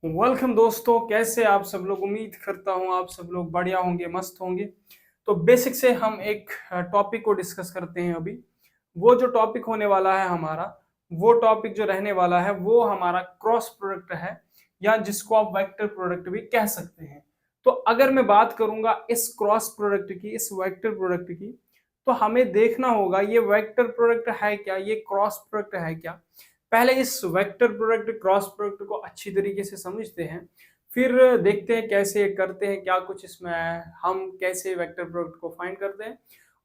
Welcome दोस्तों, कैसे आप सब लोग। उम्मीद करता हूँ आप सब लोग बढ़िया होंगे, मस्त होंगे। तो बेसिक से हम एक टॉपिक को डिस्कस करते हैं अभी। वो जो टॉपिक होने वाला है हमारा, वो टॉपिक जो रहने वाला है वो हमारा क्रॉस प्रोडक्ट है, या जिसको आप वेक्टर प्रोडक्ट भी कह सकते हैं। तो अगर मैं बात करूंगा इस क्रॉस प्रोडक्ट की, इस वेक्टर प्रोडक्ट की, तो हमें देखना होगा ये वेक्टर प्रोडक्ट है क्या, ये क्रॉस प्रोडक्ट है क्या। पहले इस वेक्टर प्रोडक्ट क्रॉस प्रोडक्ट को अच्छी तरीके से समझते हैं, फिर देखते हैं कैसे करते हैं, क्या कुछ इसमें हम कैसे वेक्टर प्रोडक्ट को फाइंड करते हैं।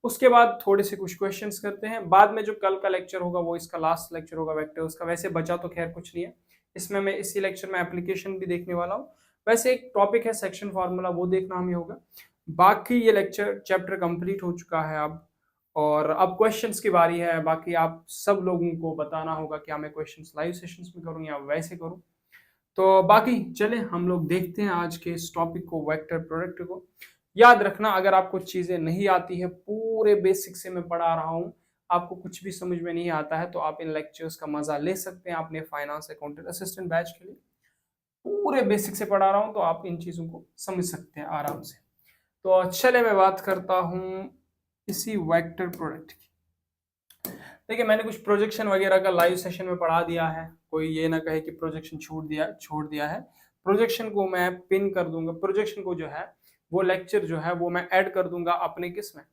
उसके बाद थोड़े से कुछ क्वेश्चंस करते हैं। बाद में जो कल का लेक्चर होगा वो इसका लास्ट लेक्चर होगा वेक्टर उसका। वैसे बचा तो खैर कुछ नहीं है इसमें, मैं इसी लेक्चर में एप्लीकेशन भी देखने वाला हूँ। वैसे एक टॉपिक है सेक्शन फार्मूला, वो देखना हमें होगा। बाकी ये लेक्चर चैप्टर कंप्लीट हो चुका है अब, और अब क्वेश्चंस की बारी है। बाकी आप सब लोगों को बताना होगा कि मैं क्वेश्चंस लाइव सेशंस में करूं या वैसे करूं। तो बाकी चले हम लोग देखते हैं आज के इस टॉपिक को, वेक्टर प्रोडक्ट को। याद रखना, अगर आपको चीजें नहीं आती है, पूरे बेसिक से मैं पढ़ा रहा हूँ, आपको कुछ भी समझ में नहीं आता है, तो आप इन लेक्चर्स का मजा ले सकते हैं अपने फाइनेंस अकाउंटेंट असिस्टेंट बैच के लिए। पूरे बेसिक से पढ़ा रहा हूँ, तो आप इन चीजों को समझ सकते हैं आराम से। तो चले मैं बात करता हूँ इसी वेक्टर प्रोडक्ट की। देखिए, मैंने कुछ प्रोजेक्शन वगैरह का लाइव सेशन में पढ़ा दिया है, कोई ये ना कहे कि प्रोजेक्शन छोड़ दिया है। प्रोजेक्शन को मैं पिन कर दूंगा, प्रोजेक्शन को जो है वो लेक्चर जो है वो मैं ऐड कर दूंगा अपने किस में,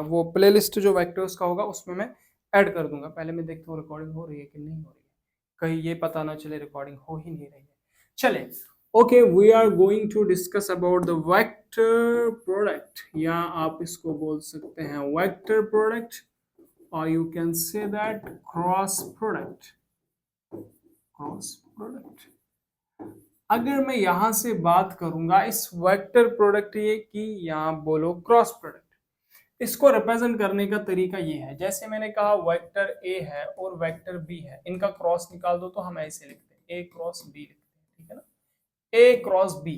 वो प्लेलिस्ट जो वेक्टर्स का होगा उसमें मैं ऐड कर दूंगा। पहले मैं देखता हूँ रिकॉर्डिंग हो रही है कि नहीं हो रही है, कहीं ये पता ना चले रिकॉर्डिंग हो ही नहीं रही है। चले, okay, we are going to discuss about the vector product, या आप इसको बोल सकते हैं vector product, or you can say that cross product। अगर मैं यहां से बात करूंगा इस वेक्टर प्रोडक्ट ये की, या बोलो क्रॉस प्रोडक्ट, इसको रिप्रेजेंट करने का तरीका ये है। जैसे मैंने कहा वेक्टर ए है और वेक्टर बी है, इनका क्रॉस निकाल दो तो हम ऐसे लिखते हैं ए क्रॉस बी लिखते हैं, ठीक है ना, ए क्रॉस बी।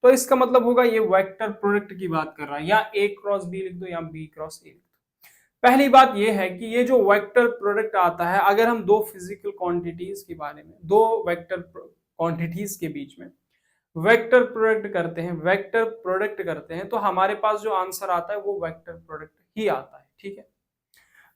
तो इसका मतलब होगा ये वेक्टर प्रोडक्ट की बात कर रहा है, या ए क्रॉस बी लिख दो या बी क्रॉस ए लिख दो। पहली बात यह है कि ये जो वेक्टर प्रोडक्ट आता है, अगर हम दो फिजिकल क्वांटिटीज के बारे में, दो वेक्टर क्वांटिटीज के बीच में वेक्टर प्रोडक्ट करते हैं, तो हमारे पास जो आंसर आता है वो वेक्टर प्रोडक्ट ही आता है, ठीक है।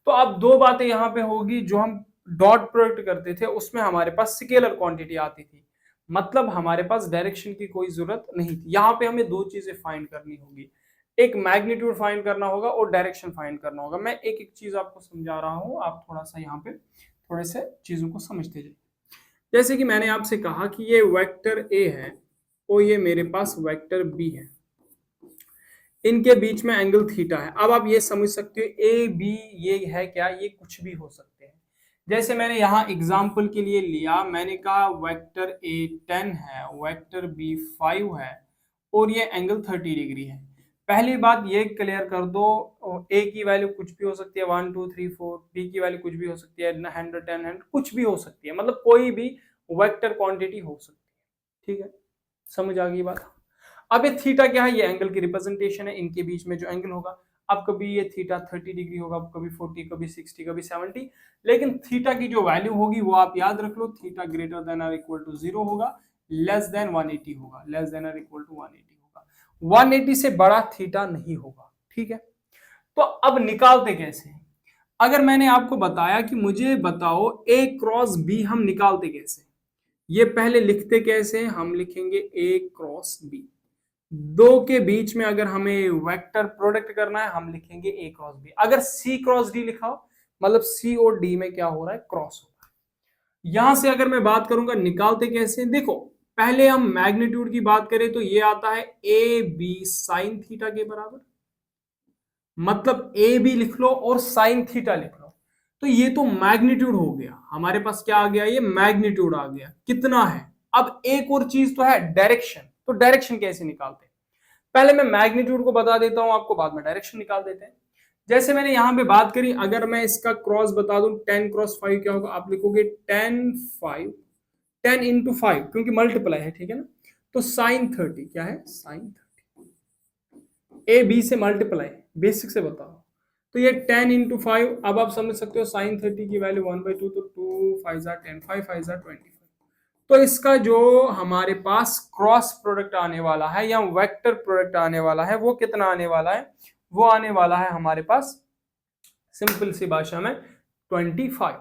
तो अब दो बातें यहां पे होगी। जो हम डॉट प्रोडक्ट करते थे उसमें हमारे पास स्केलर क्वांटिटी आती थी, मतलब हमारे पास डायरेक्शन की कोई जरूरत नहीं थी। यहां पे हमें दो चीजें फाइंड करनी होगी, एक मैग्नीट्यूड फाइंड करना होगा और डायरेक्शन फाइंड करना होगा। मैं एक एक चीज आपको समझा रहा हूं, आप थोड़ा सा यहाँ पे थोड़े से चीजों को समझते जाइए। जैसे कि मैंने आपसे कहा कि ये वेक्टर ए है और ये मेरे पास वेक्टर बी है, इनके बीच में एंगल थीटा है। अब आप ये समझ सकते हो ए बी ये है क्या, ये कुछ भी हो सकते हैं। जैसे मैंने यहाँ एग्जाम्पल के लिए लिया, मैंने कहा वेक्टर ए 10 है, वेक्टर बी 5 है, और ये एंगल 30 डिग्री है। पहली बात ये क्लियर कर दो, ए की वैल्यू कुछ भी हो सकती है 1 2 3 4, बी की वैल्यू कुछ भी हो सकती है 100 10 कुछ भी हो सकती है, मतलब कोई भी वेक्टर क्वांटिटी हो सकती है, ठीक है। समझ आ गई बात। अब ये थीटा क्या है, ये एंगल की रिप्रेजेंटेशन है, इनके बीच में जो एंगल होगा। अब कभी ये थीटा 30 डिग्री होगा, कभी 40, कभी 60, कभी 70, लेकिन थीटा की जो वैल्यू होगी वो आप याद रख लो, थीटा ग्रेटर देन और इक्वल टू 0 होगा, लेस देन 180 होगा, लेस देन और इक्वल टू 180 होगा, 180 से बड़ा थीटा नहीं होगा, ठीक है। तो अब निकालते कैसे हैं? अगर मैंने आपको बताया कि मुझे बताओ ए क्रॉस बी, हम निकालते कैसे, ये पहले लिखते कैसे, हम लिखेंगे ए क्रॉस बी। दो के बीच में अगर हमें वेक्टर प्रोडक्ट करना है, हम लिखेंगे ए क्रॉस बी। अगर सी क्रॉस डी लिखा हो, मतलब सी और डी में क्या हो रहा है, क्रॉस हो रहा है। यहां से अगर मैं बात करूंगा निकालते कैसे, देखो पहले हम मैग्नीट्यूड की बात करें तो ये आता है ए बी साइन थीटा के बराबर, मतलब ए बी लिख लो और साइन थीटा लिख लो। तो ये तो मैग्नीट्यूड हो गया, हमारे पास क्या आ गया, ये मैग्नीट्यूड आ गया, कितना है। अब एक और चीज तो है डायरेक्शन, तो डायरेक्शन कैसे निकालते हैं, पहले मैं मैग्नीट्यूड को बता देता हूं आपको, बाद में डायरेक्शन निकाल देते हैं। जैसे मैंने यहां पे बात करी, अगर मैं इसका क्रॉस बता दूं 10 क्रॉस 5 क्या होगा, आप लिखोगे 10 5, 10 इंटू 5 क्योंकि मल्टीप्लाई है, ठीक है ना। तो साइन 30 क्या है, साइन 30, ए बी से मल्टीप्लाई, बेसिक से बताओ। तो ये 10 इंटू 5, अब आप समझ सकते हो साइन 30 की वैल्यू 1/2, तो 2 5 10, 5 5 25, तो इसका जो हमारे पास क्रॉस प्रोडक्ट आने वाला है या वेक्टर प्रोडक्ट आने वाला है वो कितना आने वाला है, वो आने वाला है हमारे पास सिंपल सी भाषा में 25।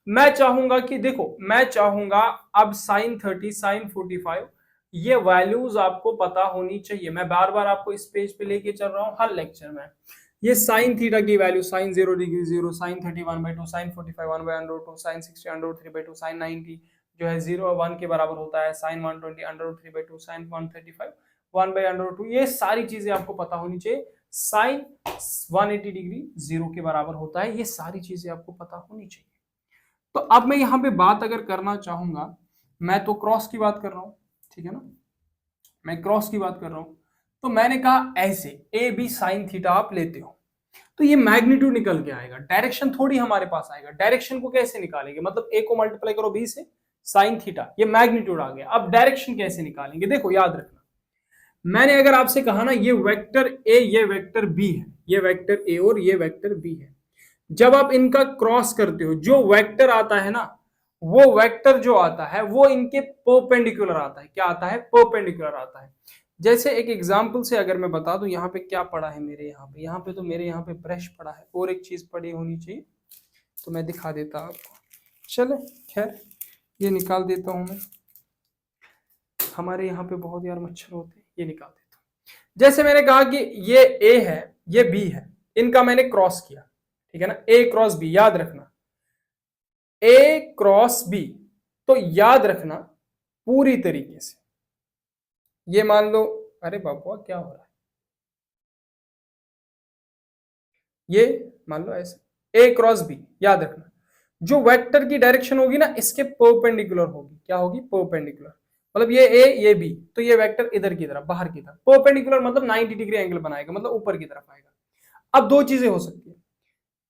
मैं चाहूंगा कि देखो, मैं चाहूंगा अब साइन 30 साइन 45 ये वैल्यूज आपको पता होनी चाहिए। मैं बार बार आपको इस पेज पे लेके चल रहा हूं हर लेक्चर में। ये साइन थीटा की value sine 0 degree 0, sine 31/2, sine 45 1/√2, sine 60 √3/2, sine 90 जो है 0 1 के बराबर होता है, साइन 120 √3/2, साइन 135 1/√2। ये सारी चीजें आपको पता होनी चाहिए। साइन 180 डिग्री 0 के बराबर होता है, ये सारी चीजें आपको पता होनी चाहिए। तो अब मैं यहाँ पे बात अगर करना चाहूंगा, मैं तो क्रॉस की बात कर रहा हूं, ठीक है ना, मैं क्रॉस की बात कर रहा हूं। तो मैंने कहा ऐसे ए बी साइन थीटा आप लेते हो तो ये मैग्नीट्यूड निकल के आएगा, डायरेक्शन थोड़ी हमारे पास आएगा। डायरेक्शन को कैसे निकालेंगे, मतलब ए को मल्टीप्लाई करो बी से, साइन थीटा, ये मैग्नीट्यूड आ गया। अब डायरेक्शन कैसे निकालेंगे, देखो याद रखना, मैंने अगर आपसे कहा ना ये वेक्टर ए ये वेक्टर बी है, ये वेक्टर ए और ये वेक्टर बी है, जब आप इनका क्रॉस करते हो जो वेक्टर आता है ना, वो वेक्टर जो आता है वो इनके परपेंडिकुलर आता है। क्या आता है, परपेंडिकुलर आता है। जैसे एक एग्जांपल से अगर मैं बता दूं, यहाँ पे क्या पड़ा है मेरे यहाँ पे तो मेरे यहाँ पे ब्रश पड़ा है और एक चीज पड़ी होनी चाहिए, तो मैं दिखा देता आपको। चले खैर ये निकाल देता हूं मैं, हमारे यहाँ पे बहुत यार मच्छर होते हैं, ये निकाल देता हूं। जैसे मैंने कहा कि ये ए है ये बी है, इनका मैंने क्रॉस किया, ठीक है ना, ए क्रॉस बी, याद रखना ए क्रॉस बी। तो याद रखना पूरी तरीके से, ये मान लो, अरे बाबा क्या हो रहा है, ये मान लो ऐसे ए क्रॉस बी, याद रखना जो वेक्टर की डायरेक्शन होगी ना इसके परपेंडिकुलर होगी। क्या होगी, परपेंडिकुलर। मतलब ये ए ये बी, तो ये वेक्टर इधर की तरफ बाहर की तरफ, परपेंडिकुलर मतलब 90 डिग्री एंगल बनाएगा, मतलब ऊपर की तरफ आएगा। अब दो चीजें हो सकती है,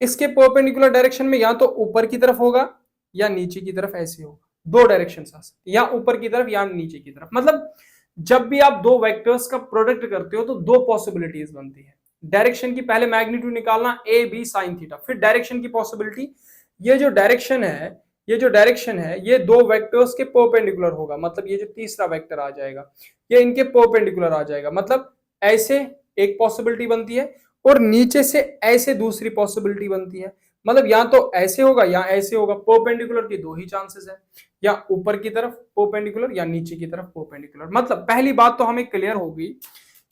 इसके परपेंडिकुलर डायरेक्शन में या तो ऊपर की तरफ होगा या नीचे की तरफ ऐसे होगा, दो डायरेक्शन आ सकती है, या ऊपर की तरफ या नीचे की तरफ। मतलब जब भी आप दो वेक्टर्स का प्रोडक्ट करते हो तो दो पॉसिबिलिटीज बनती है। डायरेक्शन की पहले मैग्नीट्यूड निकालना ए बी साइन थीटा, फिर डायरेक्शन की पॉसिबिलिटी, ये जो डायरेक्शन है ये जो डायरेक्शन है ये दो वेक्टर्स के परपेंडिकुलर होगा, मतलब ये जो तीसरा वेक्टर आ जाएगा ये इनके परपेंडिकुलर आ जाएगा। मतलब ऐसे एक पॉसिबिलिटी बनती है और नीचे से ऐसे दूसरी पॉसिबिलिटी बनती है। मतलब या तो ऐसे होगा या ऐसे होगा, परपेंडिकुलर के दो ही चांसेस है, या ऊपर की तरफ परपेंडिकुलर या नीचे की तरफ परपेंडिकुलर। मतलब पहली बात तो हमें क्लियर होगी,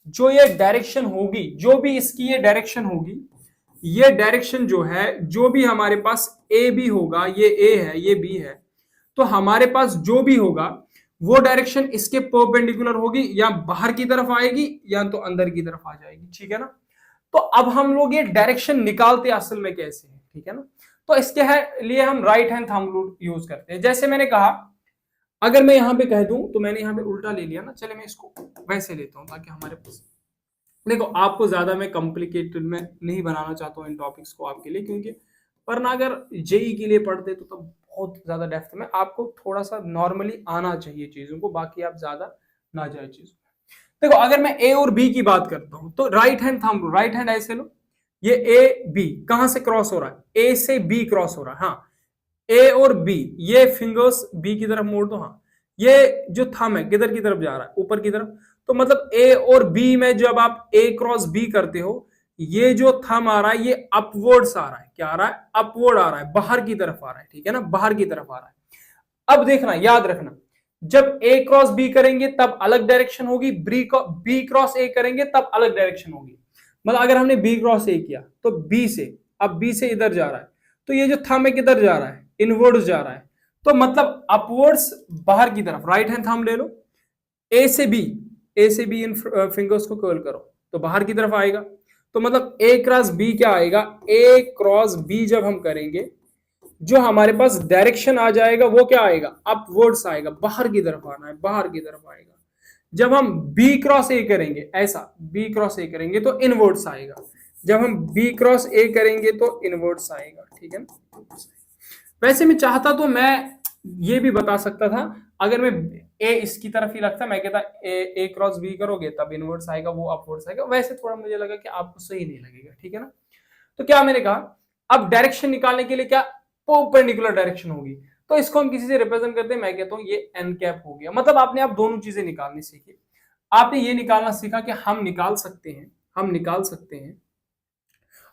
जो ये डायरेक्शन होगी, जो भी इसकी ये डायरेक्शन होगी, ये डायरेक्शन जो है, जो भी हमारे पास ए बी होगा, ये ए है ये बी है, तो हमारे पास जो भी होगा वो डायरेक्शन इसके परपेंडिकुलर होगी, या बाहर की तरफ आएगी या तो अंदर की तरफ आ जाएगी, ठीक है ना। तो अब हम लोग ये डायरेक्शन निकालते असल में कैसे है, ठीक है ना। तो इसके लिए हम right hand thumb rule use करते हैं। जैसे मैंने कहा, अगर मैं यहां पे कह दूं तो मैंने यहां पे उल्टा ले लिया ना, चले मैं इसको वैसे लेता हूं ताकि हमारे पास, देखो आपको ज्यादा मैं कॉम्प्लिकेटेड में नहीं बनाना चाहता हूं इन टॉपिक्स को आपके लिए, क्योंकि वरना अगर जेई के लिए पढ़ते तो तब बहुत ज्यादा डेप्थ में, आपको थोड़ा सा नॉर्मली आना चाहिए चीजों को, बाकी आप ज्यादा ना जाए चीजों। देखो अगर मैं ए और बी की बात करता हूं तो right hand thumb rule, right hand ऐसे लो, ये ए बी कहां से क्रॉस हो रहा है, ए से बी क्रॉस हो रहा है, हाँ ए और बी, ये फिंगर्स बी की तरफ मोड़ दो, हाँ ये जो थंब है किधर की तरफ जा रहा है, ऊपर की तरफ। तो मतलब ए और बी में जब आप ए क्रॉस बी करते हो, ये जो थंब आ रहा है ये अपवर्ड्स आ रहा है, क्या आ रहा है, अपवर्ड आ रहा है, बाहर की तरफ आ रहा है, ठीक है ना, बाहर की तरफ आ रहा है। अब देखना याद रखना, जब ए क्रॉस बी करेंगे तब अलग डायरेक्शन होगी, बी क्रॉस ए करेंगे तब अलग डायरेक्शन होगी। मतलब अगर हमने बी क्रॉस ए किया तो बी से, अब बी से इधर जा रहा है, तो ये जो थंब है किधर जा रहा है, इनवर्ड्स जा रहा है, तो मतलब अपवर्ड्स बाहर की तरफ। राइट हैंड थंब ले लो, ए से बी, ए से बी इन फिंगर्स को कर्ल करो तो बाहर की तरफ आएगा। तो मतलब ए क्रॉस बी क्या आएगा, ए क्रॉस बी जब हम करेंगे जो हमारे पास डायरेक्शन आ जाएगा वो क्या आएगा, अपवर्ड्स आएगा, बाहर की तरफ आना है, बाहर की तरफ आएगा। जब हम बी क्रॉस ए करेंगे, ऐसा बी क्रॉस ए करेंगे तो इनवर्ड्स आएगा, जब हम बी क्रॉस ए करेंगे तो इनवर्ड्स आएगा, ठीक है ना। वैसे मैं चाहता तो मैं ये भी बता सकता था, अगर मैं ए इसकी तरफ ही रखता, मैं कहता ए क्रॉस बी करोगे तब इनवर्ड्स आएगा, वो अपवर्ड्स आएगा। वैसे थोड़ा मुझे लगा कि आपको सही नहीं लगेगा, ठीक है ना। तो क्या मैंने कहा, अब डायरेक्शन निकालने के लिए क्या परपेंडिकुलर डायरेक्शन होगी, तो इसको हम किसी से रिप्रेजेंट करते हैं, मैं कहता हूं ये एन कैप हो गया। मतलब आपने आप दोनों चीजें निकालनी सीखी। आपने ये निकालना सीखा कि हम निकाल सकते हैं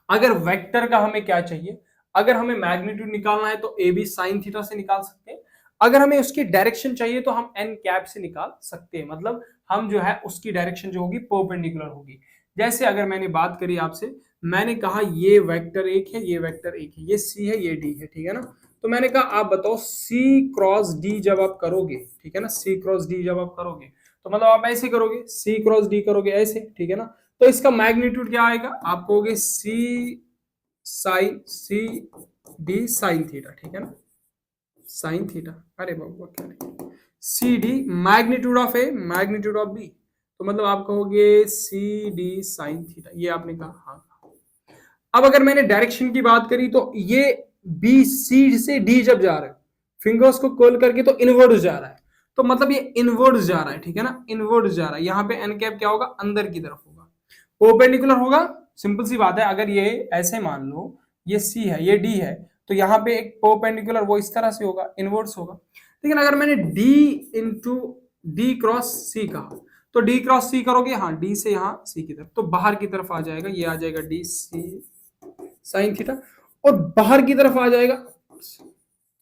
अगर वेक्टर का हमें क्या चाहिए, अगर हमें मैग्नीट्यूड निकालना है तो ए बी साइन थीटा से निकाल सकते हैं, अगर हमें उसकी डायरेक्शन चाहिए तो हम एन कैप से निकाल सकते हैं। मतलब हम जो है उसकी डायरेक्शन जो होगी परपेंडिकुलर होगी। जैसे अगर मैंने बात करी आपसे, मैंने कहा ये वेक्टर एक है, ये वेक्टर एक है, ये सी है, ये डी है, ठीक है ना। तो मैंने कहा आप बताओ सी क्रॉस डी जब आप करोगे, ठीक है ना, सी क्रॉस डी जब आप करोगे तो मतलब आप ऐसे करोगे, सी क्रॉस डी करोगे ऐसे, ठीक है ना। तो इसका मैग्नीट्यूड क्या आएगा, आप कहोगे सी डी साइन थीटा, ठीक है ना, साइन थीटा। अरे बाबा क्या नहीं, see the magnitude of A magnitude of B, तो मतलब आप कहोगे सी डी साइन थीटा, ये आपने कहा हाँ। अब अगर मैंने डायरेक्शन की बात करी तो ये बी सी से डी जब जा रहा है, फिंगर्स को कर्ल करके तो इनवर्ड जा रहा है, तो मतलब ये इनवर्ड जा रहा है, ठीक है ना, इनवर्ड जा रहा है। यहाँ पे एन कैप क्या होगा, अंदर की तरफ होगा, परपेंडिकुलर होगा। सिंपल सी बात है, अगर ये ऐसे मान लो ये सी है, ये डी है, तो यहाँ पे एक परपेंडिकुलर वो इस तरह से होगा, इनवर्ड्स होगा। लेकिन अगर मैंने डी इंटू डी क्रॉस सी कहा, तो डी क्रॉस सी करोगे, हाँ डी से यहाँ सी की तरफ, तो बाहर की तरफ आ जाएगा, ये आ जाएगा डी सी साइन थीटा, और बाहर की तरफ आ जाएगा।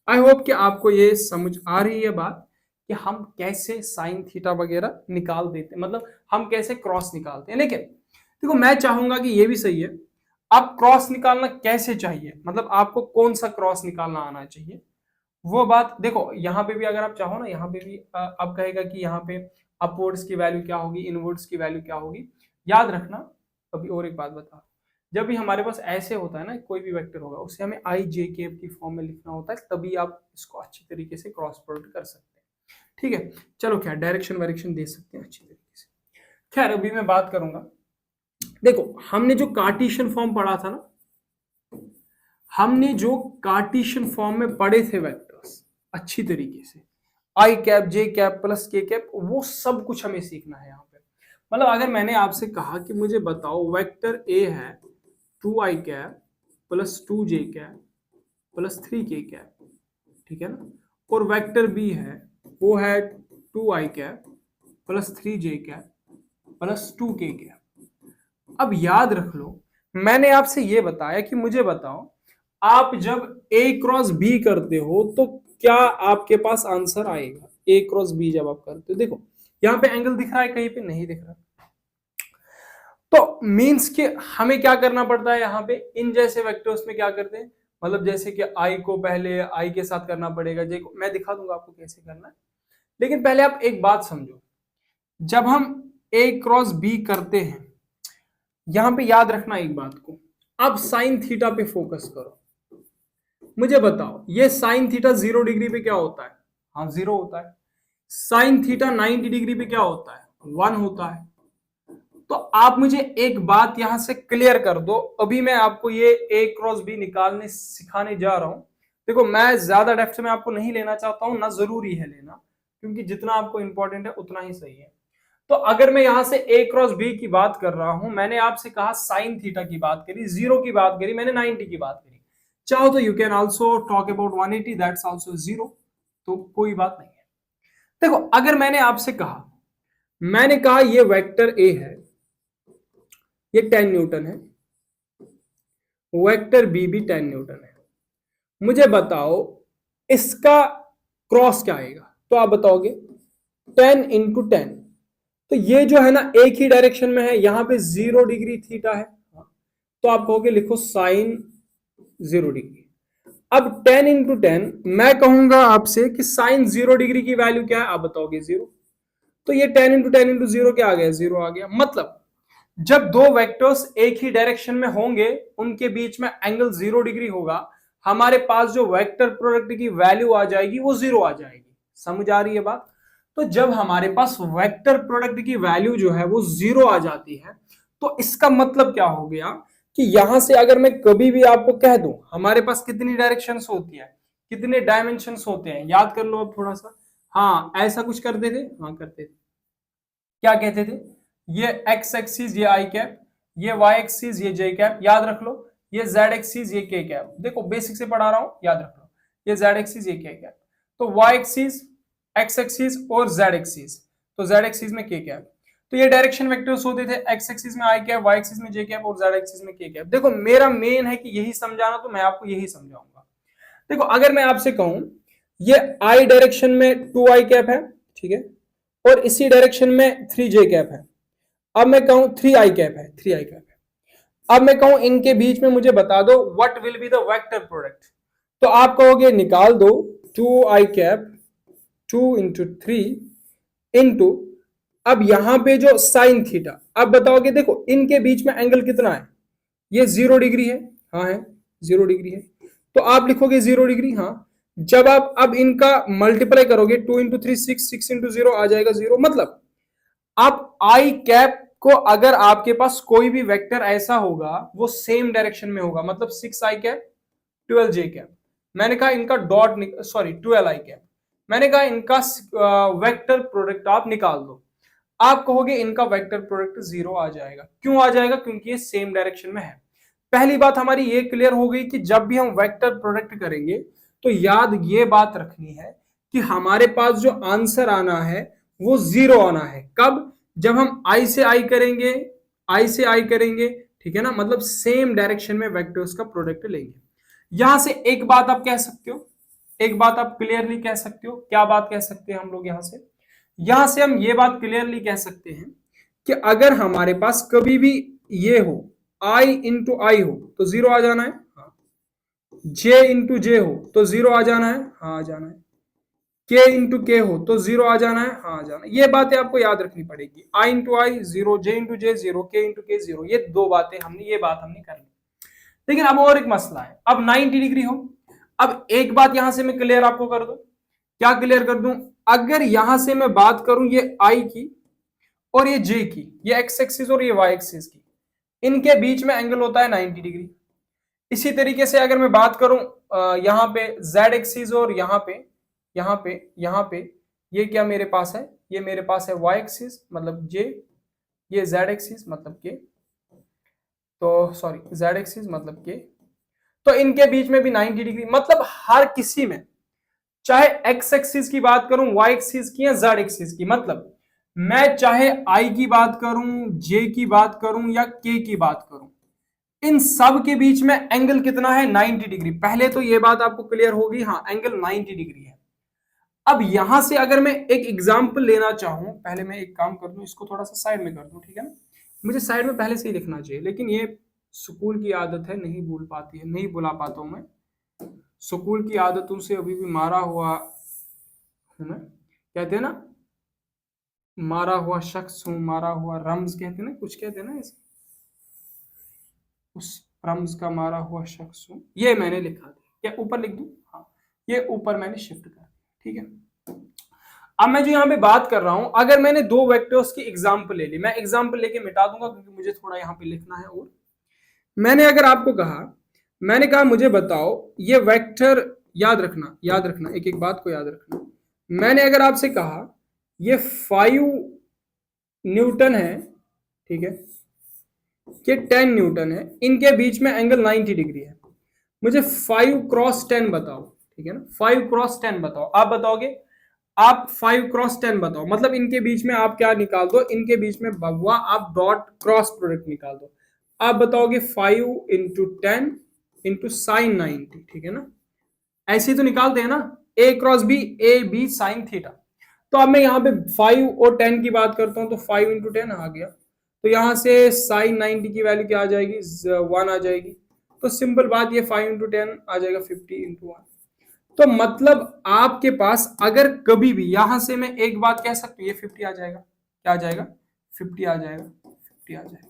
आई होप कि आपको ये समझ आ रही है बात कि हम कैसे साइन थीटा वगैरह निकाल देते हैं, मतलब हम कैसे क्रॉस निकालते हैं। लेकिन देखो मैं चाहूंगा कि ये भी सही है, आप क्रॉस निकालना कैसे चाहिए, मतलब आपको कौन सा क्रॉस निकालना आना चाहिए, वो बात देखो। यहाँ पे भी अगर आप चाहो ना, यहाँ पे भी आप कहेगा कि यहाँ पे अपवर्ड्स की वैल्यू क्या होगी, इनवर्ड्स की वैल्यू क्या होगी। याद रखना, अभी और एक बात बता, जब भी हमारे पास ऐसे होता है ना, कोई भी वेक्टर होगा उसे हमें आई जे के की फॉर्म में लिखना होता है, तभी आप इसको अच्छी तरीके से क्रॉस प्रोडक्ट कर सकते हैं, ठीक है। चलो क्या डायरेक्शन वायरेक्शन दे सकते हैं अच्छी तरीके से। खैर अभी मैं बात करूंगा, देखो हमने जो कार्टेशियन फॉर्म पढ़ा था ना, हमने जो कार्टेशियन फॉर्म में पढ़े थे वेक्टर्स अच्छी तरीके से, I cap J cap plus के कैप, वो सब कुछ हमें सीखना है यहाँ पे। मतलब अगर मैंने आपसे कहा कि मुझे बताओ वेक्टर ए है 2i cap plus 2j cap plus 3k cap, ठीक है ना, और वेक्टर बी है वो है 2i cap plus 3j cap plus 2k cap. अब याद रख लो, मैंने आपसे ये बताया कि मुझे बताओ आप जब a क्रॉस b करते हो तो क्या आपके पास आंसर आएगा, a क्रॉस b जब आप करते हो। देखो यहाँ पे एंगल दिख रहा है, कहीं पे नहीं दिख रहा, तो मीन्स कि हमें क्या करना पड़ता है यहाँ पे, इन जैसे वेक्टर्स में क्या करते हैं, मतलब जैसे कि i को पहले i के साथ करना पड़ेगा, j को मैं दिखा दूंगा आपको कैसे करना है। लेकिन पहले आप एक बात समझो, जब हम a क्रॉस b करते हैं, यहां पे याद रखना एक बात को, अब साइन थीटा पे फोकस करो। मुझे बताओ ये साइन थीटा 0 डिग्री पे क्या होता है, हाँ 0 होता है। साइन थीटा 90 डिग्री पे क्या होता है, 1 होता है। तो आप मुझे एक बात यहां से क्लियर कर दो, अभी मैं आपको ये a क्रॉस b निकालने सिखाने जा रहा हूं। देखो मैं ज्यादा डेप्थ में आपको नहीं लेना चाहता हूं, ना जरूरी है लेना, क्योंकि जितना आपको इंपॉर्टेंट है उतना ही सही है। तो अगर मैं यहां से a क्रॉस b की बात कर रहा हूं, मैंने आपसे कहा साइन थीटा की बात करी, 0 की बात करी, मैंने 90 की बात करी, चाहो तो you can also talk about 180, that's also 0, तो कोई बात नहीं है। देखो अगर मैंने आपसे कहा, मैंने कहा ये वेक्टर a है, ये 10 न्यूटन है, वेक्टर b भी 10 न्यूटन है, मुझे बताओ इसका क्रॉस क्या आएगा, तो आप बताओगे 10 इंटू 10, तो ये जो है ना एक ही डायरेक्शन में है, यहां पे 0 डिग्री थीटा है, तो आप कहोगे लिखो साइन 0 डिग्री। अब 10 इंटू 10 मैं कहूंगा आपसे कि साइन 0 डिग्री की वैल्यू क्या है, आप बताओगे 0, तो ये 10 इंटू 10 इंटू 0 क्या आ गया, 0 आ गया। मतलब जब दो वेक्टर्स एक ही डायरेक्शन में होंगे, उनके बीच में एंगल 0 डिग्री होगा, हमारे पास जो वेक्टर प्रोडक्ट की वैल्यू आ जाएगी वो 0 आ जाएगी। समझ आ रही है बात। तो जब हमारे पास वेक्टर प्रोडक्ट की वैल्यू जो है वो 0 आ जाती है, तो इसका मतलब क्या हो गया कि यहां से अगर मैं कभी भी आपको कह दूं हमारे पास कितनी डायरेक्शंस होती है, कितने डायमेंशंस होते हैं, याद कर लो अब थोड़ा सा। हाँ ऐसा कुछ करते थे, हाँ करते थे, क्या कहते थे, ये एक्स एक्सिस ये आई कैप, ये वाई एक्सिस ये जे कैप, याद रख लो, ये जेड एक्सिस ये के कैप। देखो बेसिक से पढ़ा रहा हूं, याद रख लो, ये जेड एक्सिस ये के कैप। तो वाई एक्सिस, एक्स एक्सिस और जेड एक्सिस, तो जेड एक्सिस में के कैप। तो ये डायरेक्शन वेक्टर्स होते थे, एक्स एक्सिस में आई कैप, वाई एक्सिस में जे कैप और जेड एक्सिस में के कैप। देखो मेरा मेन है कि यही समझाना, तो मैं आपको यही समझाऊंगा। देखो अगर मैं आपसे कहूं ये आई डायरेक्शन में 2 आई कैप है, ठीक है, और इसी डायरेक्शन में 3 जे कैप है। अब मैं कहूं 3 आई कैप है, 3 आई कैप है। अब मैं कहूं इनके बीच में मुझे बता दो what will be the vector product, तो आप कहोगे निकाल दो 2 आई कैप 2 इंटू 3 इंटू, अब यहां पे जो साइन थीटा, अब बताओगे देखो इनके बीच में एंगल कितना है, ये 0 डिग्री है, हाँ है 0 डिग्री है, तो आप लिखोगे 0 डिग्री। हाँ, जब आप अब इनका मल्टीप्लाई करोगे 2 इंटू 3 6, 6 इंटू 0 आ जाएगा 0। मतलब आप आई कैप को अगर आपके पास कोई भी वेक्टर ऐसा होगा वो सेम डायरेक्शन में होगा, मतलब 6 आई कैप 12 जे कैप, मैंने कहा इनका डॉट, सॉरी 12 आई कैप, मैंने कहा इनका वेक्टर प्रोडक्ट आप निकाल दो। आप कहोगे इनका वेक्टर प्रोडक्ट 0 आ जाएगा। क्यों आ जाएगा? क्योंकि ये सेम डायरेक्शन में है। पहली बात हमारी ये क्लियर हो गई कि जब भी हम वेक्टर प्रोडक्ट करेंगे तो याद ये बात रखनी है कि हमारे पास जो आंसर आना है वो 0 आना है। कब? जब हम आई से आई करेंगे, आई से आई करेंगे, ठीक है ना, मतलब सेम डायरेक्शन में वेक्टर्स का प्रोडक्ट लेंगे। यहां से एक बात आप कह सकते हो, एक बात आप क्लियरली कह सकते हो। क्या बात कह सकते हैं हम लोग यहां से हम ये बात क्लियरली कह सकते हैं कि अगर हमारे पास कभी भी ये हो आई इंटू आई हो तो 0 आ जाना है, हाँ। जे इंटू जे हो तो 0 आ जाना है, हाँ आ जाना है। के इंटू के हो तो 0 आ जाना है, हाँ आ जाना है। ये बातें आपको याद रखनी पड़ेगी। आई इंटू आई 0, जे इंटू जे 0, के इंटू के 0, ये दो बातें हमने, ये बात हमने कर ली। लेकिन अब और एक मसला है, अब 90 डिग्री हो। अब एक बात यहां से मैं क्लियर आपको कर दूं, क्या क्लियर कर दूं? अगर यहां से मैं बात करूं ये आई की और ये जे की, ये एक्स एक्सिस और ये वाई एक्सिस की, इनके बीच में एंगल होता है 90 डिग्री। इसी तरीके से अगर मैं बात करूं यहां पे जेड एक्सिस और यहां पे ये क्या मेरे पास है, ये मेरे पास है वाई एक्सिस मतलब जे, ये जेड एक्सिस मतलब के, तो सॉरी जेड एक्सिस मतलब के, तो इनके बीच में भी 90 डिग्री। मतलब हर किसी में, चाहे एक्स एक्सिस की बात करूं, वाई एक्सिस की या जेड एक्सिस की, मतलब मैं चाहे आई की बात करूं, जे की बात करूं या के की बात करूं, इन सब के बीच में एंगल कितना है? 90 डिग्री। पहले तो ये बात आपको क्लियर होगी, हाँ एंगल 90 डिग्री है। अब यहां से अगर मैं एक एग्जांपल लेना चाहूं, पहले मैं एक काम कर दूं, इसको थोड़ा सा साइड में कर दूं, ठीक है ना। मुझे साइड में पहले से ही लिखना चाहिए, लेकिन ये स्कूल की आदत है, नहीं भूल पाती है, नहीं भुला पाता हूं मैं। स्कूल की आदतों से अभी भी मारा हुआ है ना, कहते हैं ना, मारा हुआ शख्स हूं, मारा हुआ रम्ज कहते हैं ना, कुछ कहते हैं ना ऐसे, उस रम्ज का मारा हुआ शख्स हूं। ये मैंने लिखा था, क्या ऊपर लिख दूं? हाँ, ये ऊपर मैंने शिफ्ट कर दिया, ठीक है। अब मैं जो यहाँ पे बात कर रहा हूं, अगर मैंने दो वेक्टर्स की एग्जांपल ले ली, मैं एग्जांपल लेके मिटा दूंगा क्योंकि मुझे थोड़ा यहाँ पे लिखना है। और मैंने अगर आपको कहा, मैंने कहा मुझे बताओ ये वेक्टर, याद रखना, याद रखना, एक एक बात को याद रखना। मैंने अगर आपसे कहा ये 5 न्यूटन है, ठीक है, ये 10 न्यूटन है, इनके बीच में एंगल 90 डिग्री है, मुझे 5 क्रॉस 10 बताओ, ठीक है ना, 5 क्रॉस 10 बताओ। आप बताओगे, आप 5 क्रॉस 10 बताओ, मतलब इनके बीच में आप क्या निकाल दो, इनके बीच में बबुआ आप डॉट क्रॉस प्रोडक्ट निकाल दो। आप बताओगे 5 इंटू 10 इंटू साइन 90, ठीक है ना, ऐसे तो निकालते हैं ना, A cross B, A B sine theta. तो अब मैं यहाँ पे 5 और 10 की बात करता हूं, तो 5 इंटू 10 आ गया, तो यहां से साइन 90 की वैल्यू क्या आ जाएगी? 1 आ जाएगी। तो सिंपल बात, ये 5 इंटू 10 आ जाएगा 50 इंटू 1। तो मतलब आपके पास अगर कभी भी, यहां से मैं एक बात कह सकती हूँ, ये 50 आ जाएगा, क्या आ जाएगा? 50 आ जाएगा, 50 आ जाएगा।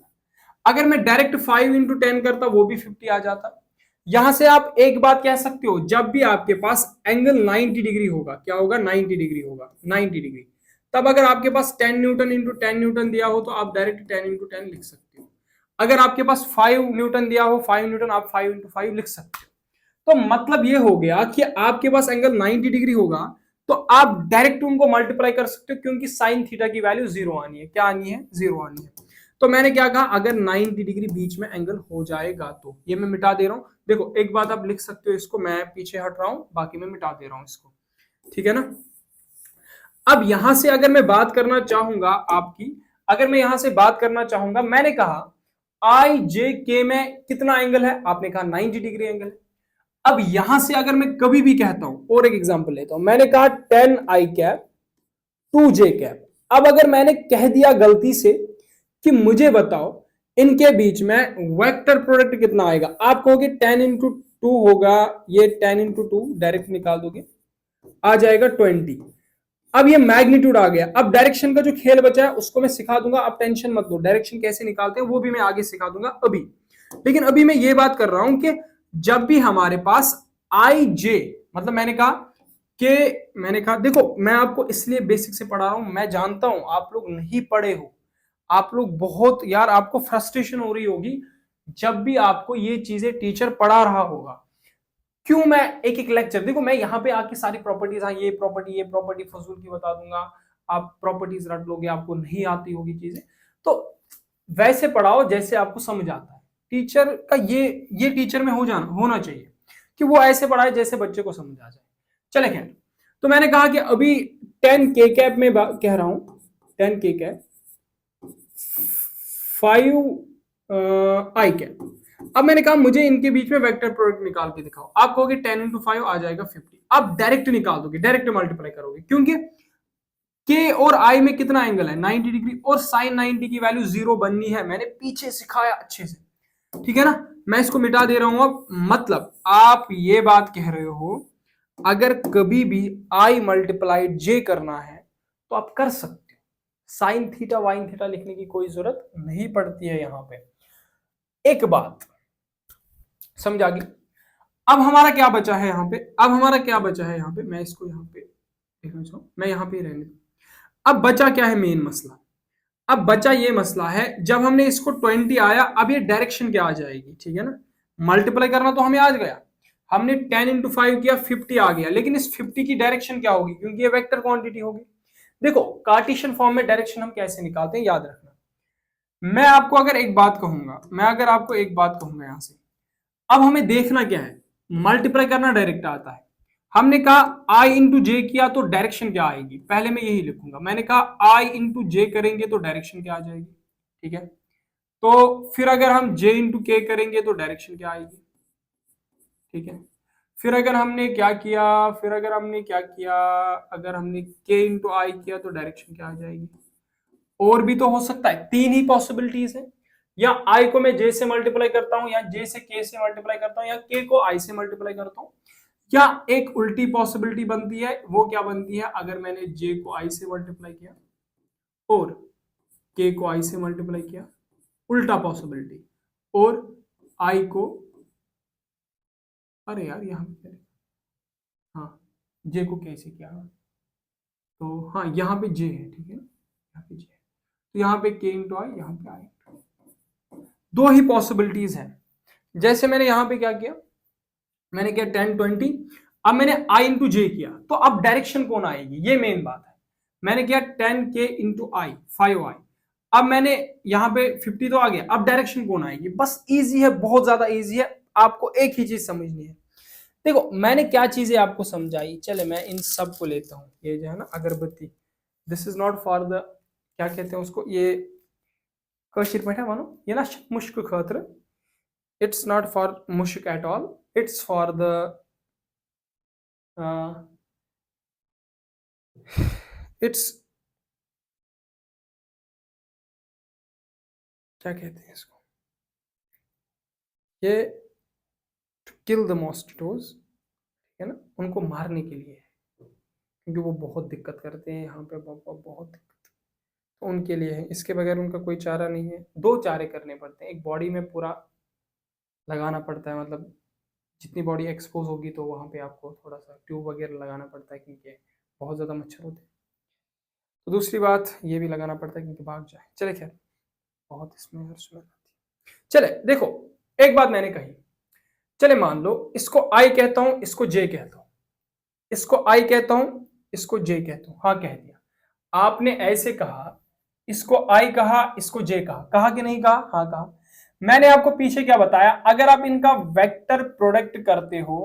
अगर मैं डायरेक्ट 5 इंटू 10 करता वो भी 50 आ जाता। यहां से आप एक बात कह सकते हो, जब भी आपके पास एंगल 90 डिग्री होगा, क्या होगा? 90 डिग्री होगा, 90 डिग्री। तब अगर आपके पास 10 न्यूटन इंटू 10 न्यूटन दिया हो तो आप डायरेक्ट 10 इंटू 10 लिख सकते हो। अगर आपके पास 5 न्यूटन दिया हो, 5 न्यूटन, आप 5 इंटू 5 लिख सकते हो। तो मतलब ये हो गया कि आपके पास एंगल 90 डिग्री होगा तो आप डायरेक्ट उनको मल्टीप्लाई कर सकते हो, क्योंकि साइन थीटा की वैल्यू 0 आनी है। क्या आनी है? 0 आनी है। तो मैंने क्या कहा, अगर 90 डिग्री बीच में एंगल हो जाएगा तो ये मैं मिटा दे रहा हूं। देखो एक बात आप लिख सकते हो, इसको मैं पीछे हट रहा हूं, बाकी मैं मिटा दे रहा हूं इसको। ठीक है ना। अब यहां से अगर मैं बात करना चाहूंगा आपकी, अगर मैं यहां से बात करना चाहूंगा, मैंने कहा आई जे के में कितना एंगल है, आपने कहा 90 डिग्री एंगल है। अब यहां से अगर मैं कभी भी कहता हूं, और एक एग्जांपल लेता हूं, मैंने कहा 10 आई कैप 2 जे कैप। अब अगर मैंने कह दिया गलती से कि मुझे बताओ इनके बीच में वेक्टर प्रोडक्ट कितना आएगा, आप कहोगे 10 इंटू 2 होगा, ये 10 इंटू 2 डायरेक्ट निकाल दोगे, आ जाएगा 20। अब ये मैग्नीट्यूड आ गया। अब डायरेक्शन का जो खेल बचा है उसको मैं सिखा दूंगा, आप टेंशन मत लो, डायरेक्शन कैसे निकालते हैं वो भी मैं आगे सिखा दूंगा अभी। लेकिन अभी मैं ये बात कर रहा हूं कि जब भी हमारे पास आई जे, मतलब मैंने कहा देखो, मैं आपको इसलिए बेसिक से पढ़ा रहा हूं, मैं जानता हूं आप लोग नहीं पढ़े हो, आप लोग बहुत यार, आपको फ्रस्ट्रेशन हो रही होगी जब भी आपको ये चीजें टीचर पढ़ा रहा होगा। क्यों मैं एक एक लेक्चर, देखो मैं यहाँ पे आके सारी प्रॉपर्टीज, हाँ ये प्रॉपर्टी फजूल की बता दूंगा, आप प्रॉपर्टीज रट लोगे, आपको नहीं आती होगी चीजें, तो वैसे पढ़ाओ जैसे आपको समझ आता है। टीचर का ये टीचर में होना चाहिए कि वो ऐसे पढ़ाए जैसे बच्चे को समझ आ जाए। चले खैर, तो मैंने कहा कि अभी 10 के कैप में कह रहा हूं, 10 के कैप 5 आई कैप। अब मैंने कहा मुझे इनके बीच में वेक्टर प्रोडक्ट निकाल के दिखाओ, आप कहोगे 10 इंटू 5 आ जाएगा 50। अब डायरेक्ट निकाल दोगे, डायरेक्ट मल्टीप्लाई करोगे, क्योंकि के और आई में कितना एंगल है 90 डिग्री, और साइन 90 की वैल्यू 0 बननी है, मैंने पीछे सिखाया अच्छे से, ठीक है ना। मैं इसको मिटा दे रहा हूं अब, मतलब आप ये बात कह रहे हो अगर कभी भी आई मल्टीप्लाइड जे करना है तो आप कर सकते हो, साइन थीटा वाइन थीटा लिखने की कोई जरूरत नहीं पड़ती है यहां पे। एक बात समझ आ गई। अब हमारा क्या बचा है यहाँ पे, अब हमारा क्या बचा है यहाँ पे, मैं इसको यहाँ पे देखना चाहूँ, मैं यहाँ पे रहने दूं। अब बचा क्या है मेन मसला, अब बचा ये मसला है, जब हमने इसको 20 आया, अब ये डायरेक्शन क्या आ जाएगी, ठीक है ना। मल्टीप्लाई करना तो हमें आज गया, हमने 10 इंटू 5 किया 50 आ गया, लेकिन इस 50 की डायरेक्शन क्या होगी, क्योंकि ये वेक्टर क्वांटिटी होगी। देखो कार्टेशियन फॉर्म में डायरेक्शन हम कैसे निकालते हैं याद रखना। मैं आपको अगर एक बात कहूंगा, मैं अगर आपको एक बात कहूंगा यहां से, अब हमें देखना क्या है, मल्टीप्लाई करना डायरेक्ट आता है, हमने कहा आई इंटू जे किया तो डायरेक्शन क्या आएगी, पहले मैं यही लिखूंगा, मैंने कहा आई इंटू जे करेंगे तो डायरेक्शन क्या आ जाएगी, ठीक है। तो फिर अगर हम जे इंटू के करेंगे तो डायरेक्शन क्या आएगी, ठीक है। फिर अगर हमने क्या किया, फिर अगर हमने क्या किया, अगर हमने के इंटू आई किया तो डायरेक्शन क्या आ जाएगी। और भी तो हो सकता है, तीन ही पॉसिबिलिटीज है, या आई को मैं जे से मल्टीप्लाई करता हूं, या जे से के से मल्टीप्लाई करता हूं, या के को आई से मल्टीप्लाई करता हूं, या एक उल्टी पॉसिबिलिटी बनती है, वो क्या बनती है, अगर मैंने जे को आई से मल्टीप्लाई किया और के को आई से मल्टीप्लाई किया, उल्टा पॉसिबिलिटी, और आई को, अरे यार यहाँ पे, हाँ जे को के से किया, तो हाँ यहाँ पे जे है, ठीक है ना, यहाँ पे जे है, तो यहाँ पे के इंटू आई, यहाँ पे आई, दो ही पॉसिबिलिटीज हैं। जैसे मैंने यहां पे क्या किया, मैंने किया 10 20, अब मैंने आई इंटू जे किया, तो अब डायरेक्शन कौन आएगी, ये मेन बात है। मैंने किया 10 के इंटू आई 5 आई, अब मैंने यहां पे 50 तो आ गया, अब डायरेक्शन कौन आएगी, बस इजी है, बहुत ज्यादा इजी है, आपको एक ही चीज समझनी है। देखो मैंने क्या चीजें आपको समझाई, चले मैं इन सब को लेता हूं, ये जो है ना अगरबत्ती, this is not for the, क्या कहते हैं उसको, ये कशीर पे मानो ये ना मुश्क खातर, it's not for mushk at all, it's for the it's क्या कहते हैं इसको, ये to kill the mosquitoes, है ना, उनको मारने के लिए, क्योंकि वो बहुत दिक्कत करते हैं यहाँ पे, बहुत दिक्कत, तो उनके लिए है, इसके बगैर उनका कोई चारा नहीं है। दो चारे करने पड़ते हैं, एक बॉडी में पूरा लगाना पड़ता है, मतलब जितनी बॉडी एक्सपोज होगी तो वहाँ पे आपको थोड़ा सा ट्यूब वगैरह लगाना पड़ता है, क्योंकि बहुत ज़्यादा मच्छर होते हैं। तो दूसरी बात ये भी लगाना पड़ता है क्योंकि भाग जाए। चले खैर, बहुत इसमें स्मेल आती है। चले देखो, एक बात मैंने कही, चले मान लो इसको आई कहता हूं, इसको जे कहता हूं, इसको आई कहता हूं, इसको जे कहता हूं, हाँ कह दिया। आपने ऐसे कहा, इसको आई कहा, इसको जे कहा, कहा कि नहीं कहा, हाँ कहा। मैंने आपको पीछे क्या बताया, अगर आप इनका वेक्टर प्रोडक्ट करते हो,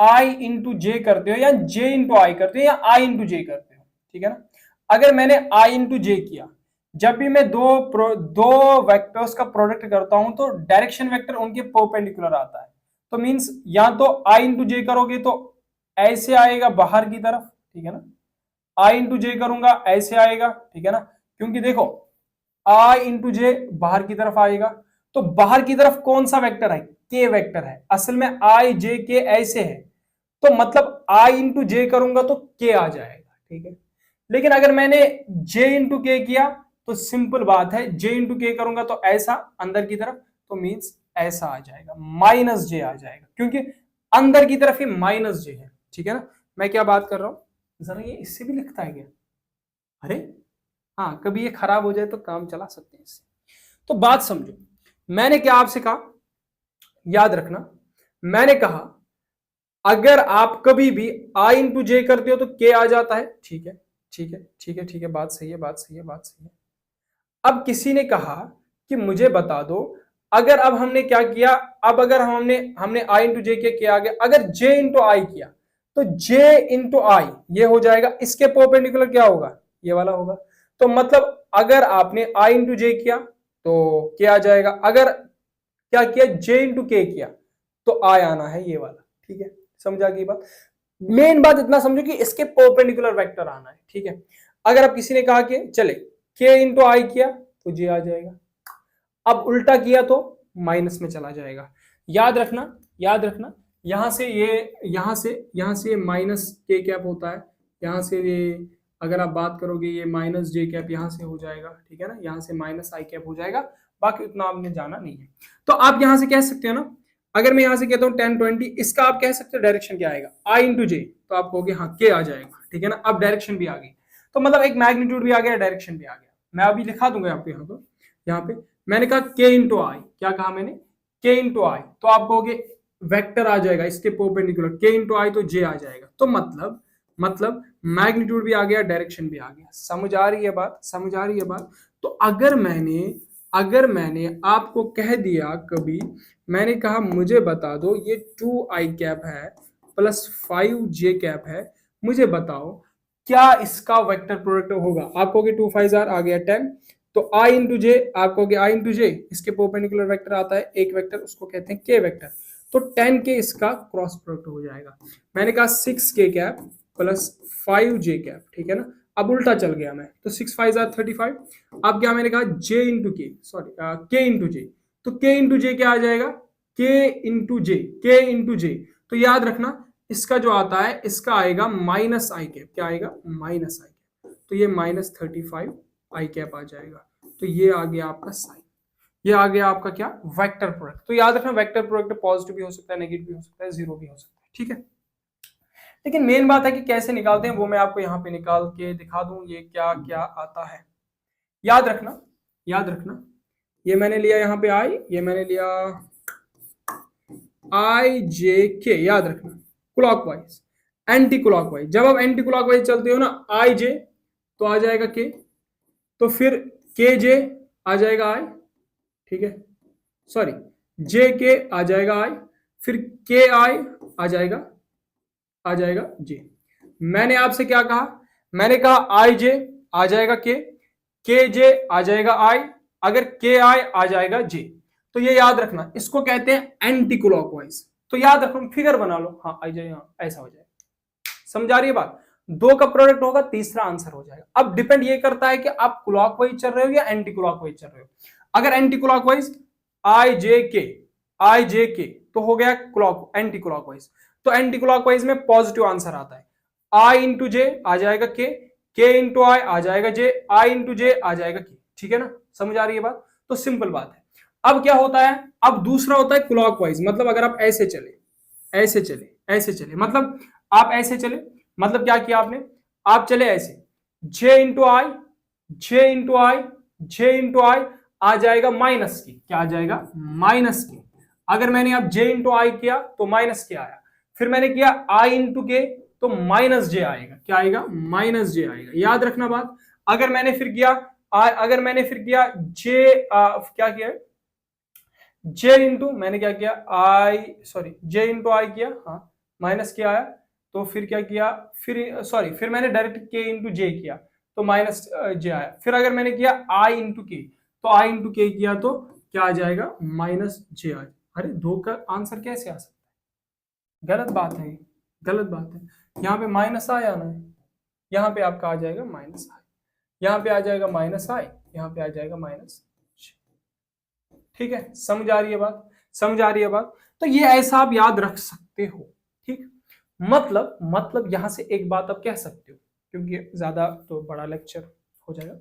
आई इंटू जे करते हो या जे इंटू आई करते हो या आई इंटू जे करते हो, ठीक है ना। अगर मैंने आई इंटू जे किया, जब भी मैं दो वेक्टर्स का प्रोडक्ट करता हूं तो डायरेक्शन वेक्टर उनके परपेंडिकुलर आता है। तो मींस या तो आई इंटू जे करोगे तो ऐसे आएगा बाहर की तरफ, ठीक है ना। आई इंटू जे करूंगा ऐसे आएगा, ठीक है ना, क्योंकि देखो आई इंटू जे बाहर की तरफ आएगा। तो बाहर की तरफ कौन सा वेक्टर है, के वेक्टर है। असल में आई जे के ऐसे है, तो मतलब आई इंटू जे करूंगा तो के आ जाएगा, ठीक है। लेकिन अगर मैंने जे इंटू के किया तो सिंपल बात है, जे इंटू के करूंगा तो ऐसा अंदर की तरफ, तो मींस ऐसा आ जाएगा, माइनस जे आ जाएगा, क्योंकि अंदर की तरफ ही माइनस जे है, ठीक है ना। मैं क्या बात कर रहा हूं, जरा ये इससे भी लिखता है क्या, अरे हाँ, कभी ये खराब हो जाए तो काम चला सकते हैं इससे। तो बात समझो, मैंने क्या आपसे कहा, याद रखना, मैंने कहा अगर आप कभी भी आई इंटू जे करते हो तो के आ जाता है, ठीक है, ठीक है, ठीक है, ठीक है, बात सही है, बात सही है, बात सही है। अब किसी ने कहा कि मुझे बता दो, अगर अब हमने क्या किया, अब अगर हमने हमने आई इंटू जे किया आगे, अगर जे इंटू आई किया तो जे इंटू आई ये हो जाएगा, इसके परपेंडिकुलर क्या होगा, ये वाला होगा। तो मतलब अगर आपने आई इंटू जे किया तो क्या आ जाएगा, अगर क्या किया जे इंटू के किया तो आई आना है ये वाला, ठीक है। समझा गई बात। मेन बात इतना समझो कि इसके परपेंडिकुलर वेक्टर आना है, ठीक है। अगर अब किसी ने कहा कि चले के इंटू आई किया तो जे आ जाएगा, अब उल्टा किया तो माइनस में चला जाएगा। याद रखना, याद रखना, यहां से ये माइनस के कैप होता है, यहां से ये अगर आप बात करोगे ये माइनस जे कैप यहां से हो जाएगा, ठीक है ना, यहां से माइनस आई कैप हो जाएगा। बाकी उतना आपने जाना नहीं है। तो आप यहां से कह सकते हो ना, अगर मैं यहां से कहता हूं 10 20, इसका आप कह सकते हो डायरेक्शन क्या आएगा, आई इंटू जे, तो आप कहोगे हाँ के आ जाएगा, ठीक है ना। अब डायरेक्शन भी आ गई, तो मतलब एक मैग्नीट्यूड भी आ गया, डायरेक्शन भी आ गया। मैं अभी लिखा दूंगा आपको यहाँ पे मैंने कहा के इंटू आई, क्या कहा मैंने, के इंटू आई, तो आप कहोगे वेक्टर आ जाएगा इसके परपेंडिकुलर, के इंटू आई तो जे आ जाएगा। तो मतलब मैग्नीट्यूड भी आ गया, डायरेक्शन भी आ गया। समझ आ रही है बात, समझ आ रही है बात। तो अगर मैंने आपको कह दिया कभी, मैंने कहा मुझे बता दो ये 2 आई कैप है प्लस 5 जे कैप है, मुझे बताओ क्या इसका वेक्टर प्रोडक्ट होगा। आप कहोगे 2 5 आ गया 10, तो आई इंटू जे, आप कहोगे आई इंटू जे, इसके परपेंडिकुलर वेक्टर आता है एक वेक्टर, उसको कहते हैं के वेक्टर। तो 10 के इसका क्रॉस प्रोडक्ट हो जाएगा। मैंने कहा 6 के कैप प्लस 5 जे कैप, ठीक है ना। अब उल्टा चल गया मैं, तो 6 5 35। अब क्या मैंने कहा जे इंटू के, सॉरी के इंटू जे, तो के इंटू जे क्या आ जाएगा, के इंटू जे, के इंटू जे। तो याद रखना इसका जो आता है इसका आएगा माइनस आई कैप, क्या आएगा, माइनस आई कैप। तो ये माइनस 35 आई कैप आ जाएगा। तो ये आ गया आपका साइन, ये आ गया आपका क्या, वेक्टर प्रोडक्ट। तो याद रखना वेक्टर प्रोडक्ट पॉजिटिव भी हो सकता है, नेगेटिव भी हो सकता है, जीरो भी हो सकता है, ठीक है। लेकिन मेन बात है कि कैसे निकालते हैं वो मैं आपको यहाँ पे निकाल के दिखा दूं, ये क्या क्या आता है। याद रखना, याद रखना, ये मैंने लिया यहाँ पे आई, ये मैंने लिया आई जे के, याद रखना क्लॉकवाइज, एंटी क्लॉकवाइज। जब आप एंटी क्लॉकवाइज चलते हो ना, आई जे तो आ जाएगा के, तो फिर के जे आ जाएगा आई, ठीक है, सॉरी जे के आ जाएगा आई, फिर के आई आ जाएगा जे। मैंने आपसे क्या कहा, मैंने कहा आई जे आ जाएगा के जे आ जाएगा आई, अगर के आई आ जाएगा जे। तो ये याद रखना, इसको कहते हैं एंटी क्लॉकवाइज। तो याद रखो, फिगर बना लो, हाँ आई जाए, हाँ ऐसा हो जाएगा। समझा रही है बात, दो का प्रोडक्ट होगा, तीसरा आंसर हो जाएगा। अब डिपेंड ये करता है कि आप क्लॉकवाइज चल रहे हो या एंटी क्लॉकवाइज चल रहे हो। अगर एंटी क्लॉकवाइज आई जे के तो हो गया क्लॉक एंटी क्लॉकवाइज। तो एंटी क्लॉकवाइज में पॉजिटिव आंसर आता है, आई इंटू जे आ जाएगा के इंटू आई आ जाएगा जे, आई इंटू जे आ जाएगा के, ठीक है ना। समझ आ रही है बात, तो सिंपल बात है। अब क्या होता है, अब दूसरा होता है क्लॉकवाइज, मतलब अगर आप ऐसे चले ऐसे चले, मतलब आप ऐसे चले, मतलब क्या किया आपने, आप चले ऐसे, जे इंटू आई आ जाएगा माइनस की, क्या आ जाएगा, माइनस की। अगर मैंने अब जे इंटू आई किया तो माइनस के आया, फिर मैंने किया आई इंटू के तो माइनस जे आएगा, क्या आएगा, माइनस जे आएगा। याद रखना बात। अगर मैंने फिर किया क्या किया, जे इंटू मैंने क्या किया, जे इंटू आई किया, हाँ माइनस के आया, तो फिर क्या किया, फिर मैंने डायरेक्ट के इंटू जे किया तो माइनस जे आया। फिर अगर मैंने किया आई इंटू के, तो आई इंटू के किया तो क्या आ जाएगा, माइनस जे आ। अरे दो का आंसर कैसे आ सकता है, गलत बात है, गलत बात है। यहाँ पे माइनस आया ना, यहाँ पे आपका आ जाएगा माइनस आई, यहाँ पे आ जाएगा माइनस आई, यहाँ पे आ जाएगा माइनस। ठीक है, समझ आ रही है बात, समझ आ रही है बात। तो ये ऐसा आप याद रख सकते हो। ठीक, मतलब यहां से एक बात आप कह सकते हो, क्योंकि ज्यादा तो बड़ा लेक्चर हो जाएगा।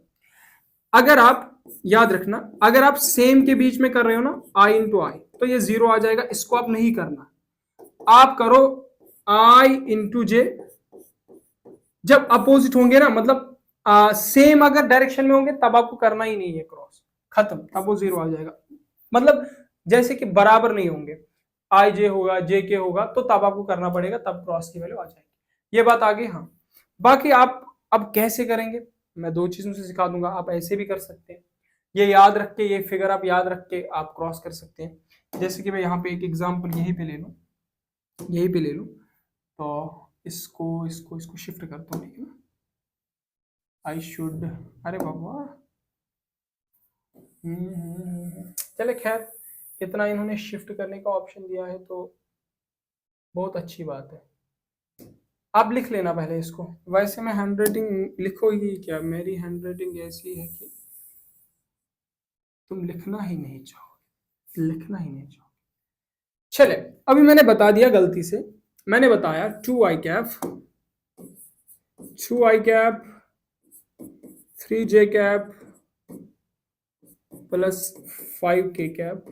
अगर आप याद रखना, अगर आप सेम के बीच में कर रहे हो ना आई इंटू आई, तो ये जीरो आ जाएगा, इसको आप नहीं करना, आप करो आई इंटू जे। जब अपोजिट होंगे ना, मतलब सेम अगर डायरेक्शन में होंगे तब आपको करना ही नहीं है क्रॉस, खत्म, तब वो जीरो आ जाएगा। मतलब जैसे कि बराबर नहीं होंगे, आई जे होगा जे के होगा, तो तब आपको करना पड़ेगा, तब क्रॉस की वैल्यू आ जाएगी। ये बात आ गई। हाँ, बाकी आप अब कैसे करेंगे, मैं दो चीजों से सिखा दूंगा। आप ऐसे भी कर सकते हैं, ये याद रख के, ये फिगर आप याद रख के आप क्रॉस कर सकते हैं। जैसे कि मैं यहाँ पे एक एग्जाम्पल यहीं पे ले लूँ, यहीं पे ले लूँ, तो इसको शिफ्ट करता हूँ, ठीक है ना। आई शुड, अरे बाबा, चले खैर, इतना इन्होंने शिफ्ट करने का ऑप्शन दिया है तो बहुत अच्छी बात है। आप लिख लेना पहले इसको। वैसे मैं हैंड राइटिंग लिखोगी क्या, मेरी हैंड राइटिंग ऐसी है कि तुम लिखना ही नहीं चाहोगे, लिखना ही नहीं चाहोगे। चले, अभी मैंने बता दिया गलती से, मैंने बताया 2i cap 3j cap plus 5k cap.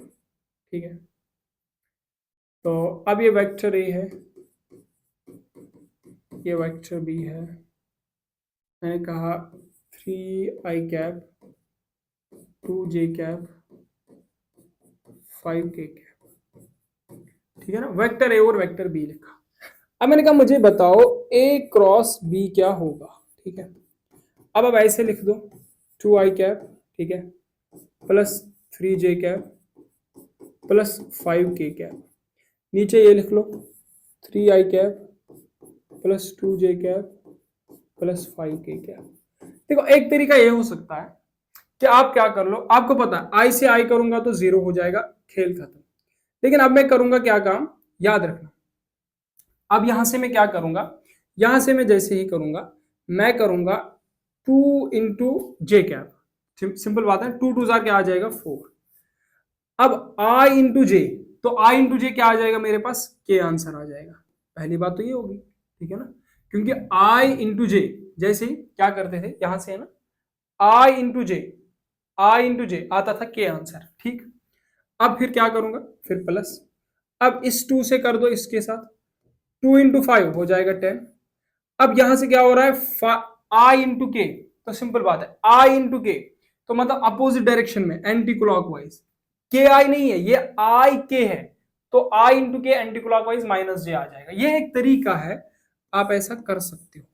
ठीक है, तो अब ये वेक्टर ए है, ये वेक्टर बी है। मैंने कहा 3i cap 2j cap 5k cap. ठीक है ना, वेक्टर ए और वेक्टर बी लिखा। अब मैंने कहा मुझे बताओ ए क्रॉस बी क्या होगा। ठीक है, अब ऐसे लिख दो 2i कैप, ठीक है, plus 3j cap plus 5k cap. नीचे ये लिख लो 3i cap plus 2j cap plus 5k cap. देखो एक तरीका ये हो सकता है कि आप क्या कर लो, आपको पता है आई से आई करूंगा तो जीरो हो जाएगा, खेल खत्म। लेकिन अब मैं करूंगा क्या काम, याद रखना। अब यहां से मैं क्या करूंगा, यहां से मैं जैसे ही करूंगा, मैं करूंगा 2 इंटू जे कैप। सिंपल बात है, 2 2 जार क्या आ जाएगा 4। अब आई इंटू जे, तो आई इंटू जे क्या आ जाएगा मेरे पास, के आंसर आ जाएगा। पहली बात तो ये होगी, ठीक है ना, क्योंकि आई इंटू जे जैसे ही क्या करते थे, यहां से है ना, आई इंटू जे आता था के आंसर। ठीक, अब फिर क्या करूंगा, फिर प्लस, अब इस 2 से कर दो इसके साथ, 2 इंटू 5 हो जाएगा 10। अब यहां से क्या हो रहा है, आई इंटू के, तो सिंपल बात है आई इंटू के, तो मतलब अपोजिट डायरेक्शन में, एंटी क्लॉकवाइज। के आई नहीं है, ये आई के है, तो आई इंटू के एंटी क्लॉकवाइज माइनस जे आ जाएगा। ये एक तरीका है, आप ऐसा कर सकते हो।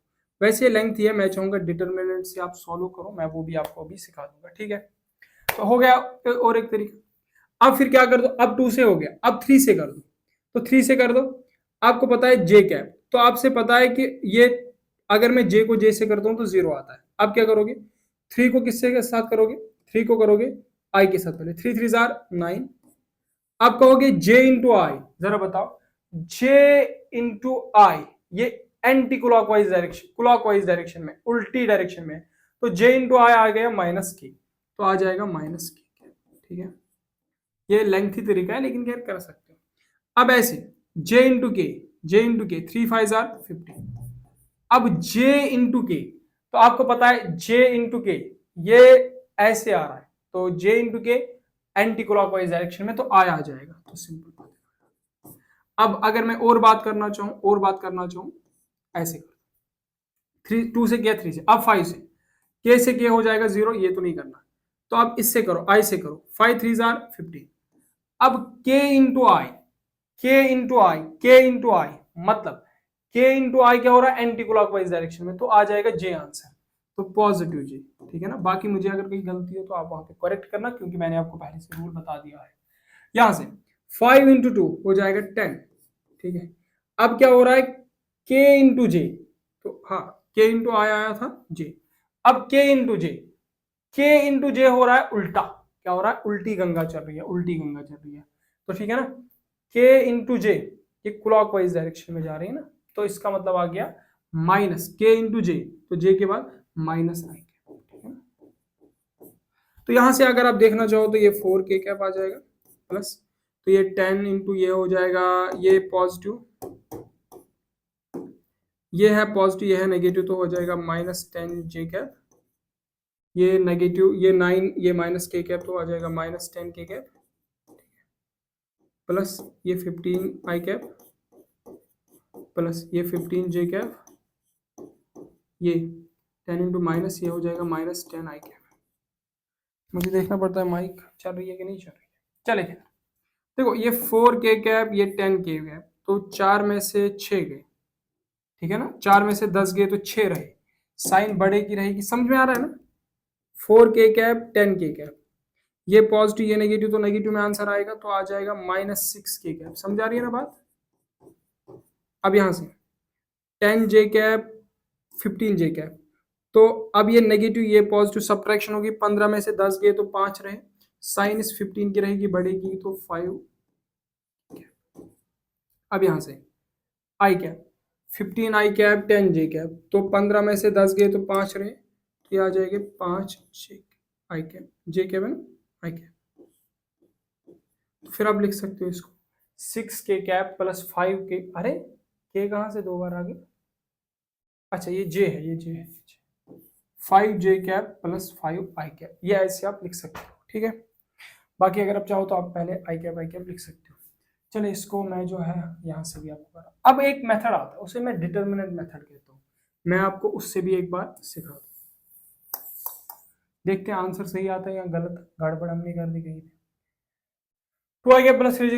वैसे लेंथ है, मैं चाहूंगा डिटर्मिनेंट से आप सॉल्व करो, मैं वो भी आपको अभी सिखा दूंगा। ठीक है, तो हो गया और एक तरीका। अब फिर क्या कर दो, अब 2 से हो गया, अब 3 से कर दो, तो 3 से कर दो। आपको पता है जे कैप, तो आपसे पता है कि ये अगर मैं जे को जे से करता हूं तो जीरो आता है। अब क्या करोगे, 3 को किससे के साथ करोगे, 3 को करोगे आई के साथ, पहले 3 3 जार 9। अब कहोगे जे इंटू आई, जरा बताओ जे इंटू आई, ये anti clockwise direction, clockwise direction में, उल्टी डायरेक्शन में, तो जे इंटू आई आ गया माइनस की, तो आ जाएगा माइनस की। ठीक है, ये लेंथी तरीका है लेकिन खैर कर सकते हो। अब ऐसे जे इंटू के 3 5 जार 15। अब जे इंटू के, तो आपको पता है जे इंटू के ये ऐसे आ रहा है, तो जे इंटू के एंटी क्लॉकवाइज डायरेक्शन में, तो आ जाएगा, तो सिंपल बात है। अब अगर मैं और बात करना चाहूं ऐसे कर, 2 से किया 3 से, अब 5 से के हो जाएगा 0, ये तो नहीं करना, तो अब इससे करो, आई से करो, 5 3 जार 15। अब के इंटू आई मतलब के इंटू आई क्या हो रहा है, एंटी क्लॉकवाइज डायरेक्शन में, तो आ जाएगा जे आंसर, तो पॉजिटिव जे। ठीक है ना, बाकी मुझे अगर कोई गलती हो तो आप वहां पे करेक्ट करना, क्योंकि मैंने आपको पहले से रूल बता दिया है। यहां से 5 इंटू 2 हो जाएगा 10। ठीक है, अब क्या हो रहा है, के इंटू जे, तो हाँ के इंटू आया था जे, अब के इंटू जे, के इंटू जे हो रहा है उल्टा, क्या हो रहा है, उल्टी गंगा चल रही है, उल्टी गंगा चल रही है, तो ठीक है ना, के इंटू जे, ये क्लॉकवाइज डायरेक्शन में जा रही है ना, तो इसका मतलब आ गया माइनस के इंटू जे, तो जे के बाद माइनस आई के। तो यहां से अगर आप देखना चाहो तो ये 4k कैप आ जाएगा प्लस, तो ये 10 इंटू ये हो जाएगा, ये पॉजिटिव, ये है पॉजिटिव, ये है नेगेटिव, तो हो जाएगा -10 जे कैप, ये नेगेटिव, ये 9, ये -k कैप, तो आ जाएगा -10 k कैप प्लस ये 15 i कैप प्लस ये 15 जे कैप, ये 10 इंटू माइनस, ये हो जाएगा -10 i कैप। मुझे देखना पड़ता है माइक चल रही है कि नहीं चल रही है, चलेगा। देखो ये 4k कैप, ये 10k कैप, तो 4 में से 6 गए, ठीक है ना, 4 में से 10 गए तो 6 रहे, साइन बढ़ेगी रहेगी, समझ में आ रहा है ना। 4k कैप 10k कैप, ये पॉजिटिव ये नेगेटिव, तो नेगेटिव में आंसर आएगा, तो आ जाएगा -6k कैप, समझ आ रही है ना बात। अब यहां से 10 जे कैप 15 जे कैप, तो अब ये नेगेटिव ये पॉजिटिव सब्ट्रैक्शन होगी, 15 में से 10 गए तो 5 रहे, साइन इस 15 की रहेगी बढ़ेगी, तो 5। अब यहां से I cap 15 i cap 10 J cap, तो 15 में से 10 गए तो 5 रहे, तो ये आ जाएंगे 5 जे कैप है ना, आई कैप। तो फिर आप लिख सकते हो इसको 6k कैप प्लस 5k, अरे के कहां से 2 बार आ गए, अच्छा ये जे है, ये जे है, 5 जे कैप प्लस 5 i कैप, ये ऐसे आप लिख सकते हो, ठीक है। बाकी अगर आप चाहो तो आप पहले आई कैप लिख सकते हो। चलिए इसको मैं जो है यहाँ से भी आपको करा, अब एक मेथड आता है उसे मैं डिटर्मिनेंट मेथड कहता हूँ, मैं आपको उससे भी एक बार सिखा दूँ, देखते हैं आंसर सही आता है या गलत, गड़बड़ हमने कर दी कहीं पे। 2i cap plus 3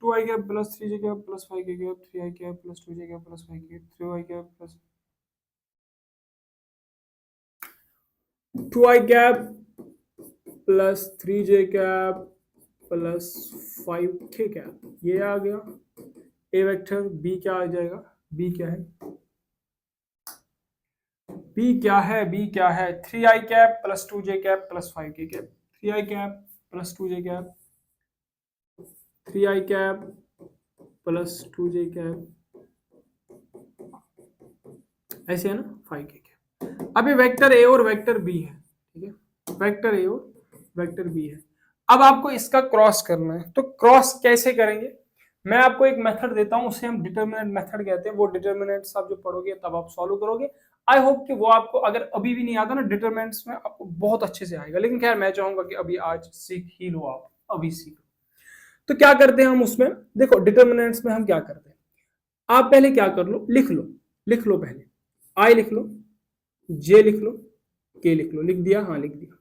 2i cap plus 3 J cap plus 5k cap 3i cap plus 2 J cap plus 5k 3i cap plus 2i cap plus 3 J cap plus 5k cap, ये आ गया ए वेक्टर। बी क्या आ जाएगा, B क्या है, B क्या है, B क्या है, 3i cap plus 2 J cap plus 5k cap, 3i cap plus 2 J cap 3i cap plus 2 J cap, ऐसे है ना 5k कैप। अब ये वेक्टर ए और वेक्टर बी है, ठीक है, वेक्टर ए और वेक्टर बी है। अब आपको इसका क्रॉस करना है, तो क्रॉस कैसे करेंगे, मैं आपको एक मेथड देता हूं, उसे हम डिटर्मिनेंट मेथड कहते हैं, वो डिटर्मिनेंट्स आप जो पढ़ोगे तब आप सॉल्व करोगे। आई होप कि वो आपको अगर अभी भी नहीं आता ना डिटर्मिनेंट्स में, आपको बहुत अच्छे से आएगा, लेकिन खैर मैं चाहूंगा कि अभी आज सीख ही लो, आप अभी सीखो। तो क्या करते हैं हम उसमें, देखो डिटर्मिनेंट्स में हम क्या करते हैं, आप पहले क्या कर लो, लिख लो पहले, आई लिख लो, जे लिख लो, के लिख लो, लिख दिया, हाँ लिख दिया।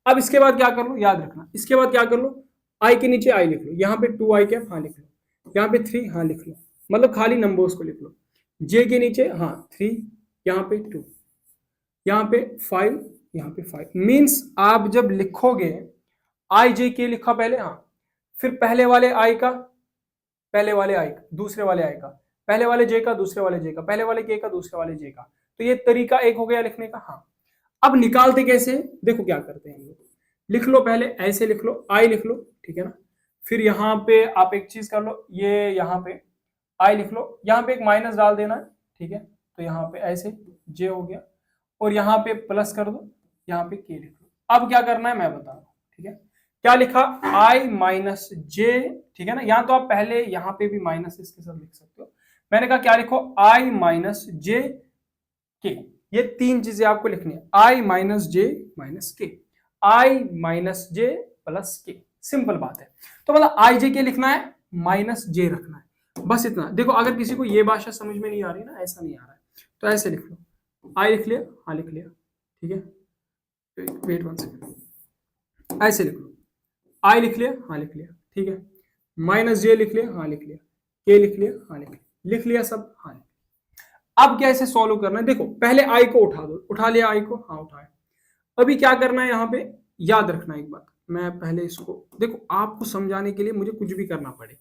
अब इसके बाद क्या कर लो, याद रखना, इसके बाद क्या कर लो, आई के नीचे आई लिख लो, यहाँ पे 2i कैप, हाँ लिख लो, यहाँ पे 3, हाँ लिख लो, मतलब खाली नंबर्स को लिख लो। जे के नीचे हाँ 3, यहाँ पे 2, यहाँ पे 5, यहाँ पे 5, मीन्स आप जब लिखोगे आई जे के लिखा पहले, हाँ फिर पहले वाले आई का, पहले वाले आई का, दूसरे वाले आई का, पहले वाले जे का, दूसरे वाले जे का, पहले वाले के का, दूसरे वाले जे का, तो ये तरीका एक हो गया लिखने का। हाँ अब निकालते कैसे, देखो क्या करते हैं हम लोग, लिख लो पहले ऐसे लिख लो, आई लिख लो, ठीक है ना, फिर यहाँ पे आप एक चीज कर लो, ये यहाँ पे आई लिख लो, यहाँ पे एक माइनस डाल देना है, ठीक है, तो यहाँ पे ऐसे जे हो गया, और यहाँ पे प्लस कर दो, यहाँ पे के लिख लो। अब क्या करना है मैं बता रहा हूँ, ठीक है, क्या लिखा, आई माइनस जे, ठीक है ना, यहाँ तो आप पहले यहाँ पे भी माइनस इसके साथ लिख सकते हो, मैंने कहा क्या लिखो, आई माइनस जे के, ये 3 चीजें आपको लिखनी है, आई माइनस जे माइनस के, आई माइनस जे प्लस के, सिंपल बात है। तो मतलब आई जे के लिखना है, माइनस जे रखना है, बस इतना। देखो अगर किसी को ये भाषा समझ में नहीं आ रही ना, ऐसा नहीं आ रहा है, तो ऐसे लिख लो, आई लिख लिया, हाँ लिख लिया, ठीक है, वेट 1 सेकेंड, ऐसे लिख लो, आई लिख लिया, हाँ लिख लिया, ठीक है, माइनस जे लिख लिया, हाँ लिख लिया, के लिख लिया, हाँ लिख लिया सब, हाँ लिख। अब क्या इसे सॉल्व करना है, देखो पहले आई को उठा दो, उठा लिया आई को, हाँ उठाया। अभी क्या करना है, यहाँ पे याद रखना एक बात, मैं पहले इसको देखो, आपको समझाने के लिए मुझे कुछ भी करना पड़े,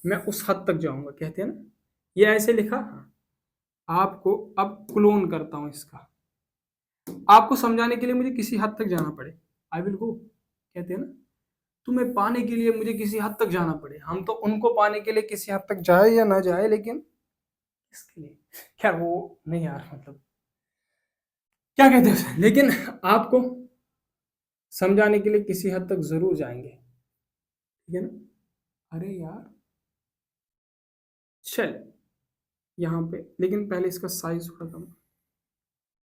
मैं उस हद तक जाऊंगा, कहते हैं ना, ये ऐसे लिखा। हाँ, आपको अब क्लोन करता हूं इसका, आपको समझाने के लिए मुझे किसी हद तक जाना पड़े, आई विल गो, कहते हैं ना, तुम्हें पाने के लिए मुझे किसी हद तक जाना पड़े। हम तो उनको पाने के लिए किसी हद तक जाए या ना जाए, लेकिन इसके लिए खैर वो नहीं यार, मतलब क्या कहते हैं उसे, लेकिन आपको समझाने के लिए किसी हद तक जरूर जाएंगे, ठीक है ना। अरे यार चल, यहाँ पे लेकिन पहले इसका साइज थोड़ा कम।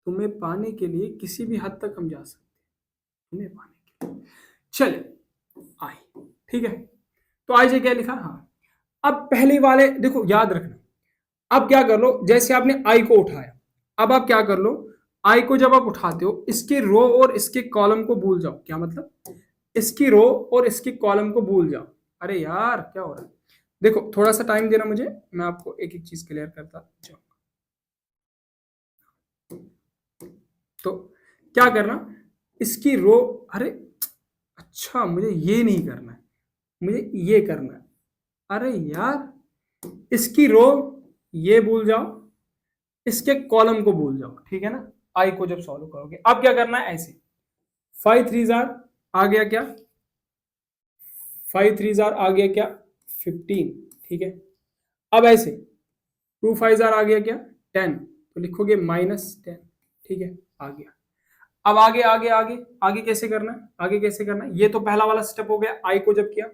तुम्हें पाने के लिए किसी भी हद तक हम जा सकते हैं, तुम्हें पाने के लिए। चले आई, ठीक है। तो आई जे क्या लिखा, हाँ। अब पहले वाले देखो, याद रखना। अब क्या कर लो, जैसे आपने आई को उठाया, अब आप क्या कर लो, आई को जब आप उठाते हो, इसके रो और इसके कॉलम को भूल जाओ। क्या मतलब, इसकी रो और इसकी कॉलम को भूल जाओ। अरे यार क्या हो रहा है, देखो थोड़ा सा टाइम देना मुझे, मैं आपको एक एक चीज क्लियर करता जाऊँ। तो क्या करना, इसकी रो, अरे अच्छा मुझे ये नहीं करना है, मुझे ये करना है। अरे यार इसकी रो ये भूल जाओ, इसके कॉलम को भूल जाओ, ठीक है ना। आई को जब सॉल्व करोगे, अब क्या करना है, ऐसे 5 3 आ गया क्या, 5 3 आ गया क्या, 15, ठीक है। अब ऐसे 2 5 आ गया क्या, 10, तो लिखोगे -10, ठीक है, आ गया। अब आगे आगे आगे आगे कैसे करना है, आगे कैसे करना है, ये तो पहला वाला स्टेप हो गया, आई को जब किया।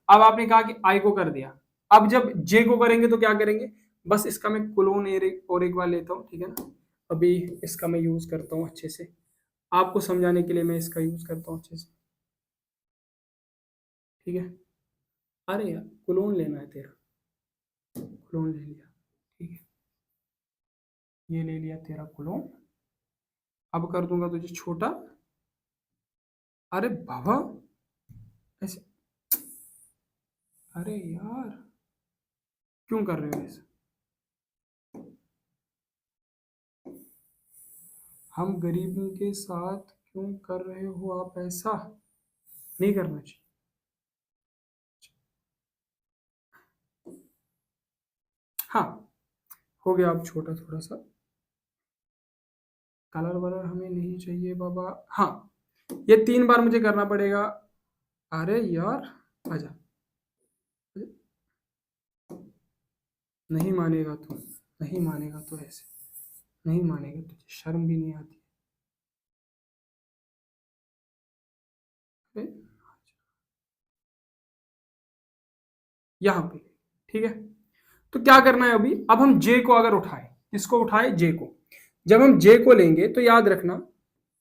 अब आपने कहा कि आई को कर दिया, अब जब जे को करेंगे तो क्या करेंगे, बस इसका मैं क्लोन और एक बार लेता हूँ, ठीक है ना। अभी इसका मैं यूज करता हूँ अच्छे से, आपको समझाने के लिए मैं इसका यूज करता हूँ अच्छे से, ठीक है। अरे यार क्लोन लेना है तेरा, क्लोन ले लिया, ठीक है, ये ले लिया तेरा क्लोन। अब कर दूंगा तुझे छोटा। अरे बाबा ऐसे, अरे यार क्यों कर रहे हो ऐसे, हम गरीबों के साथ क्यों कर रहे हो आप ऐसा, नहीं करना चाहिए। हाँ हो गया, अब छोटा थोड़ा सा, कलर वलर हमें नहीं चाहिए बाबा। हाँ ये 3 बार मुझे करना पड़ेगा। अरे यार आजा, नहीं मानेगा तू, नहीं मानेगा तो ऐसे, नहीं मानेगा, तुझे शर्म भी नहीं आती। अरे, यहाँ पे, ठीक है। तो क्या करना है अभी, अब हम जे को अगर उठाए, किसको उठाए, जे को। जब हम जे को लेंगे तो याद रखना,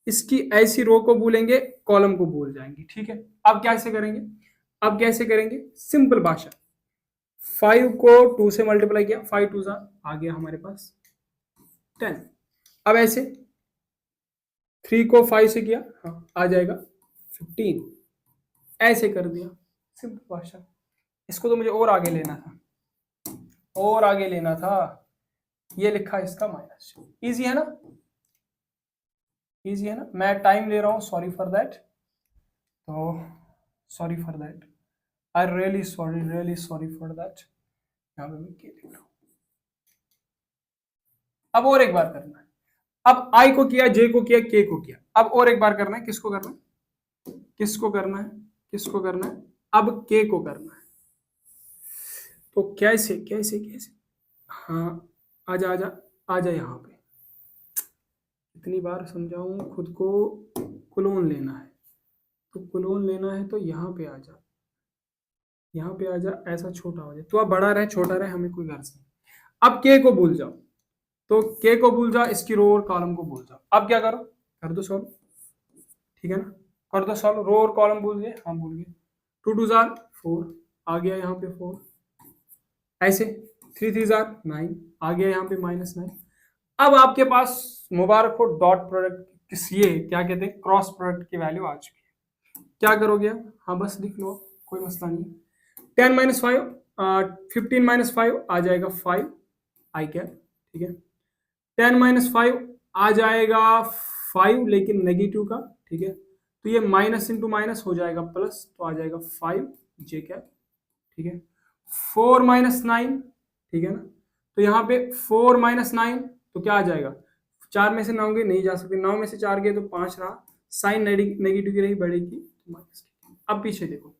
इसकी ऐसी रो को भूलेंगे, कॉलम को भूल जाएंगे, ठीक है। अब कैसे करेंगे, अब कैसे करेंगे, सिंपल भाषा, 5 को 2 से मल्टीप्लाई किया, 5 2 आ गया हमारे पास 10। अब ऐसे 3 को 5 से किया, हाँ आ जाएगा 15, ऐसे कर दिया, सिंपल भाषा। इसको तो मुझे और आगे लेना था, और आगे लेना था, ये लिखा इसका माइनस। इजी है ना, इजी है ना, मैं टाइम ले रहा हूँ, सॉरी फॉर दैट, तो sorry for that, I really sorry for that. यहाँ पे मैं के लिख रहा हूँ। अब और एक बार करना है, अब आई को किया, जे को किया, के को किया, अब और एक बार करना है, किसको करना है, किसको करना है, किसको करना है, अब के को करना है। तो कैसे कैसे कैसे, हाँ आजा आजा आजा यहाँ पे, इतनी बार समझाऊं खुद को, क्लोन लेना है, तो क्लोन लेना है तो यहाँ पे आ जा, यहाँ पे आ जा, ऐसा छोटा हो जाए, तो अब बड़ा रहे छोटा रहे हमें कोई गर्ज नहीं। अब के को भूल जाओ, तो के को भूल जाओ, इसकी रो और कॉलम को भूल जाओ। अब क्या करो, कर दो सॉल्व, ठीक है ना, कर दो सॉल्व, रो और कॉलम भूल गए, हाँ भूल गए, 2 2 4 आ गया यहाँ पे 4, ऐसे 3 3 9 आ गया यहाँ पे -9। अब आपके पास मुबारक हो, डॉट प्रोडक्ट ये क्या कहते हैं, क्रॉस प्रोडक्ट की वैल्यू आ चुकी है। क्या करोगे, हाँ बस लिख लो, कोई मसला नहीं। 10 - 5 15 - 5 आ जाएगा 5 आई कैप, ठीक है। 10 - 5 आ जाएगा 5 लेकिन नेगेटिव का, ठीक है। तो ये माइनस इंटू माइनस हो जाएगा प्लस, तो आ जाएगा 5 जे कैप, ठीक है। 4 माइनस 9, ठीक है ना। तो यहाँ पे 4 माइनस 9 तो क्या आ जाएगा, 4 में से 9 गए नहीं जा सकते, 9 में से 4 गए तो 5 रहा, साइन नेगेटिव की रही बढ़ेगी तो माइनस। अब पीछे देखो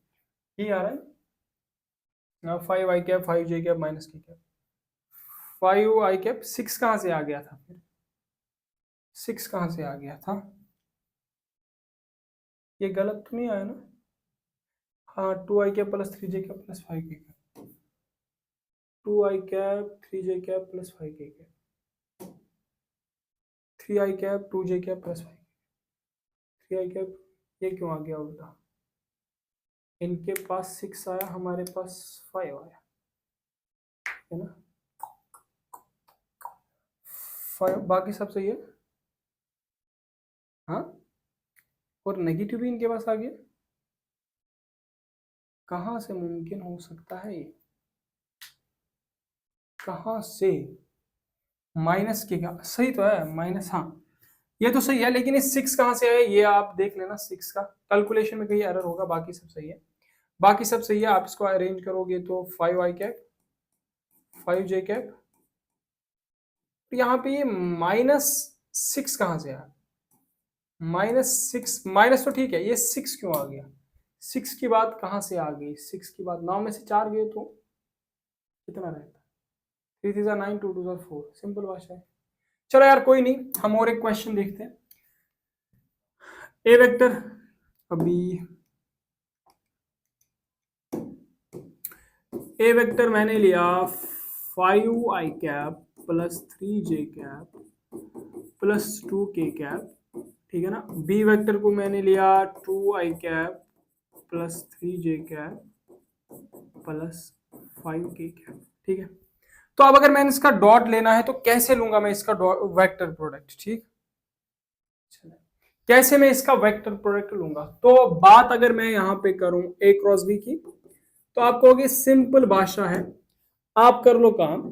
ये आ रहा है 5 आई कैप 5 जे कैप माइनस के कैप, 5 आई कैप 6 कहाँ से आ गया था फिर, 6 कहाँ से आ गया था, ये गलत तो नहीं आया ना। हाँ 2 आई cap plus 3 J cap plus 5 के कैप, 2 आई कैप 3 जे कैप प्लस 5 के कैप, 3 आई कैप 2 जे कैप प्लस 5, 3 आई कैप, ये क्यों आ गया उल्टा, इनके पास 6 आया हमारे पास 5 आया, है ना। 5 बाकी सब सही है, हाँ, और नेगेटिव भी इनके पास आ गया, कहाँ से मुमकिन हो सकता है ये, कहाँ से, माइनस के क्या सही तो है माइनस, हाँ ये तो सही है, लेकिन ये 6 कहाँ से आया ये आप देख लेना, 6 का कैलकुलेशन में कहीं एरर होगा, बाकी सब सही है, बाकी सब सही है। आप इसको अरेंज करोगे तो 5 आई कैप 5 जे कैप, यहाँ पे ये -6 कहाँ से आया, -6, माइनस तो ठीक है, ये 6 क्यों आ गया, 6 की बात कहाँ से आ गई, 6 की बात 9 में से 4 गए तो कितना रहता, 3 3 9 2 2 4, सिंपल भाषा है। चलो यार कोई नहीं, हम और एक क्वेश्चन देखते हैं। ए वेक्टर, अभी ए वेक्टर मैंने लिया 5 आई cap plus 3 J cap plus 2 के कैप, ठीक है ना। बी वेक्टर को मैंने लिया 2 आई cap plus 3 J cap plus 5 के कैप, ठीक है। तो अब अगर मैंने इसका डॉट लेना है तो कैसे लूंगा मैं इसका वेक्टर प्रोडक्ट, ठीक, कैसे मैं इसका वेक्टर प्रोडक्ट लूंगा, तो बात अगर मैं यहां पे करूं ए क्रॉस बी की, तो आप कहोगे सिंपल भाषा है, आप कर लो काम,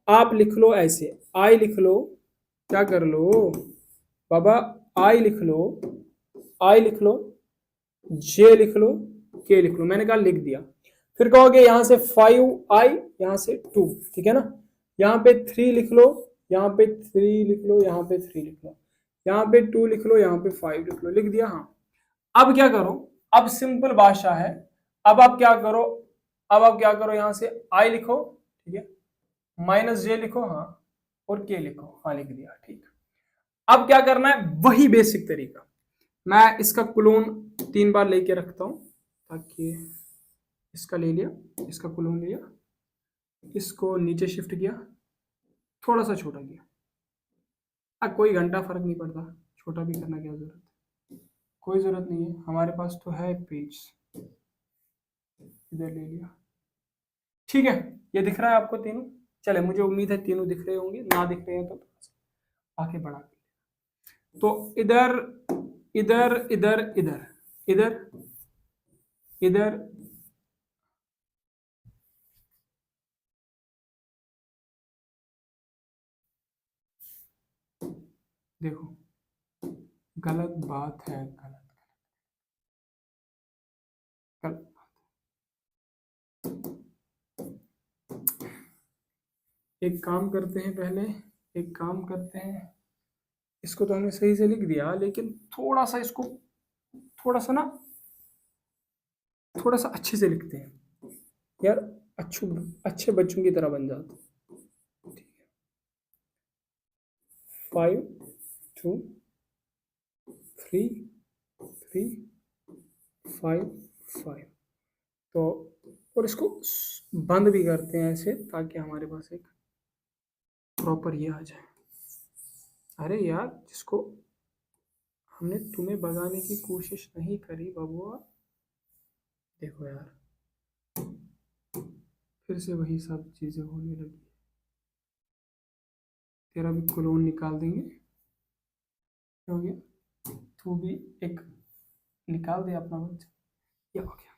आप लिख लो ऐसे, आई लिख लो, क्या कर लो बाबा, आई लिख लो, आई लिख लो, जे लिख लो, के लिख लो, मैंने कहा लिख दिया। फिर कहोगे यहां से 5 आई, यहां से 2, ठीक है ना, यहाँ पे 3 लिख लो, यहाँ पे 3 लिख लो, यहाँ पे 3 लिख लो, यहाँ पे 2 लिख लो, यहाँ पे 5 लिख लो, लिख दिया। हाँ अब क्या करो, अब सिंपल भाषा है, अब आप क्या करो, अब आप क्या करो, यहां से आई लिखो, ठीक है, माइनस जे लिखो, हाँ, और के लिखो, हाँ लिख दिया, ठीक। अब क्या करना है, वही बेसिक तरीका, मैं इसका कुलोन 3 बार लेके रखता हूं, ताकि इसका ले लिया, इसका कुलोन लिया, इसको नीचे शिफ्ट किया, थोड़ा सा छोटा किया, अब कोई घंटा फर्क नहीं पड़ता, छोटा भी करना क्या जरूरत है, कोई जरूरत नहीं है, हमारे पास तो है पेज, इधर ले लिया, ठीक है। ये दिख रहा है आपको तीनों, चले मुझे उम्मीद है तीनों दिख रहे होंगे, ना दिख रहे हैं तो आगे बढ़ा, तो इधर इधर इधर इधर इधर इधर, देखो गलत बात है, गलत गलत, एक काम करते हैं पहले, एक काम करते हैं, इसको तो हमने सही से लिख दिया, लेकिन थोड़ा सा इसको, थोड़ा सा ना, थोड़ा सा अच्छे से लिखते हैं यार, अच्छे बच्चों की तरह बन जाते, ठीक है। 5 2 3 3 5 5, तो और इसको बंद भी करते हैं ऐसे, ताकि हमारे पास एक प्रॉपर ये आ जाए। अरे यार जिसको हमने तुम्हें भगाने की कोशिश नहीं करी बबुआ, देखो यार फिर से वही सब चीजें होने लगी, तेरा भी क्लोन निकाल देंगे, क्या हो गया, तू भी एक निकाल दे अपना बच्चा, ये हो गया,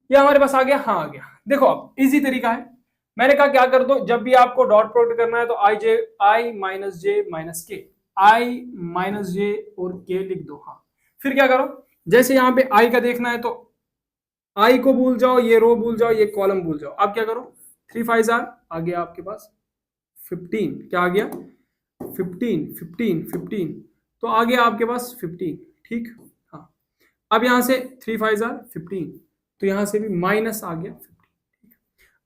ये हमारे पास आ गया, हाँ आ गया। देखो अब इजी तरीका है, मैंने कहा क्या कर दो, जब भी आपको डॉट प्रोडक्ट करना है तो आई माइनस जे माइनस के, आई माइनस जे और के लिख दो, हाँ। फिर क्या करो, जैसे यहाँ पे आई का देखना है तो आई को भूल जाओ, ये रो भूल जाओ, ये कॉलम भूल जाओ। अब क्या करो, 3 5 आ गया आपके पास 15, क्या आ गया 15 15 15, तो आ गया आपके पास 15, ठीक। हाँ, अब यहां से 3 5 15, तो यहां से भी माइनस आ गया 15।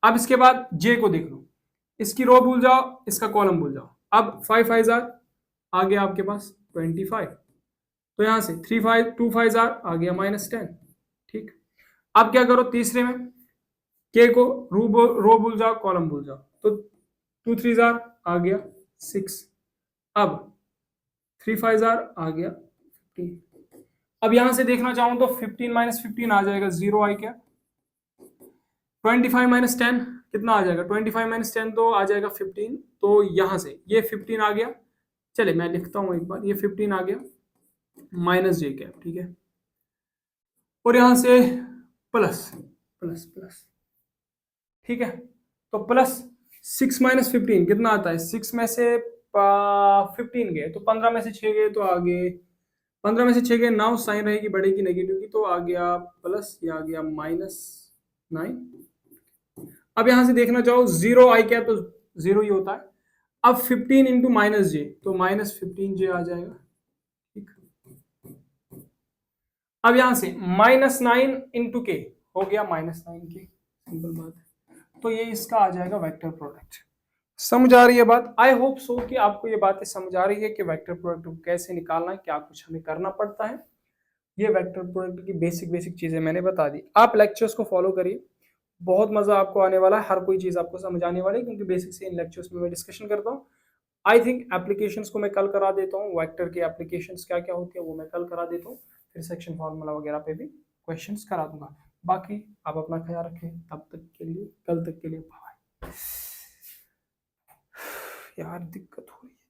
अब इसके बाद जे को देख लो, इसकी रो भूल जाओ, इसका कॉलम भूल जाओ। अब 5 5 आ गया आपके पास 25, तो यहां से 3 5 2 5 आ गया -10, ठीक। अब क्या करो तीसरे में, के को रो भूल जाओ, कॉलम भूल जाओ, तो 2 3 आ गया 6। अब 3 5 आ गया 15। अब यहां से देखना चाहूं तो 15 -15 आ जाएगा 0, आई क्या 25 -10 कितना आ जाएगा, 25 -10 तो आ जाएगा 15, तो यहां से ये 15 आ गया। चले मैं लिखता हूं एक बार, ये 15 आ गया माइनस जे कैप, ठीक है, और यहां से प्लस प्लस प्लस, ठीक है। तो प्लस 6 -15 कितना आता है, 6 में से 15 गए तो 15 में से 6 गए तो आगे 15 में से 6 गए, नाउ साइन रहेगी बड़े की नेगेटिव की, तो आ गया प्लस, ये आ गया -9। अब यहां से देखना चाहो 0 आई क्या, तो 0 ही होता है। अब 15 इंटू माइनस जे, तो -15 जे आ जाएगा, ठीक। अब यहां से -9 इंटू के हो गया -9 के, सिंपल बात है। तो ये इसका आ जाएगा वेक्टर प्रोडक्ट। समझ आ रही है बात? आई होप सो कि आपको ये बातें समझ आ रही है कि वेक्टर प्रोडक्ट को कैसे निकालना है, क्या कुछ हमें करना पड़ता है। ये वेक्टर प्रोडक्ट की बेसिक बेसिक चीजें मैंने बता दी। आप लेक्चर्स को फॉलो करिए, बहुत मजा आपको आने वाला है, हर कोई चीज आपको समझ आने वाली है, क्योंकि बेसिक से इन लेक्चर्स में मैं डिस्कशन करता हूँ। आई थिंक एप्लीकेशंस को मैं कल करा देता हूँ, वेक्टर की एप्लीकेशंस क्या क्या होती है वो मैं कल करा देता हूँ, फिर सेक्शन फार्मूला वगैरह पे भी क्वेश्चंस करा दूंगा। बाकी आप अपना ख्याल रखें, तब तक के लिए, कल तक के लिए बाय। यार दिक्कत हो रही है।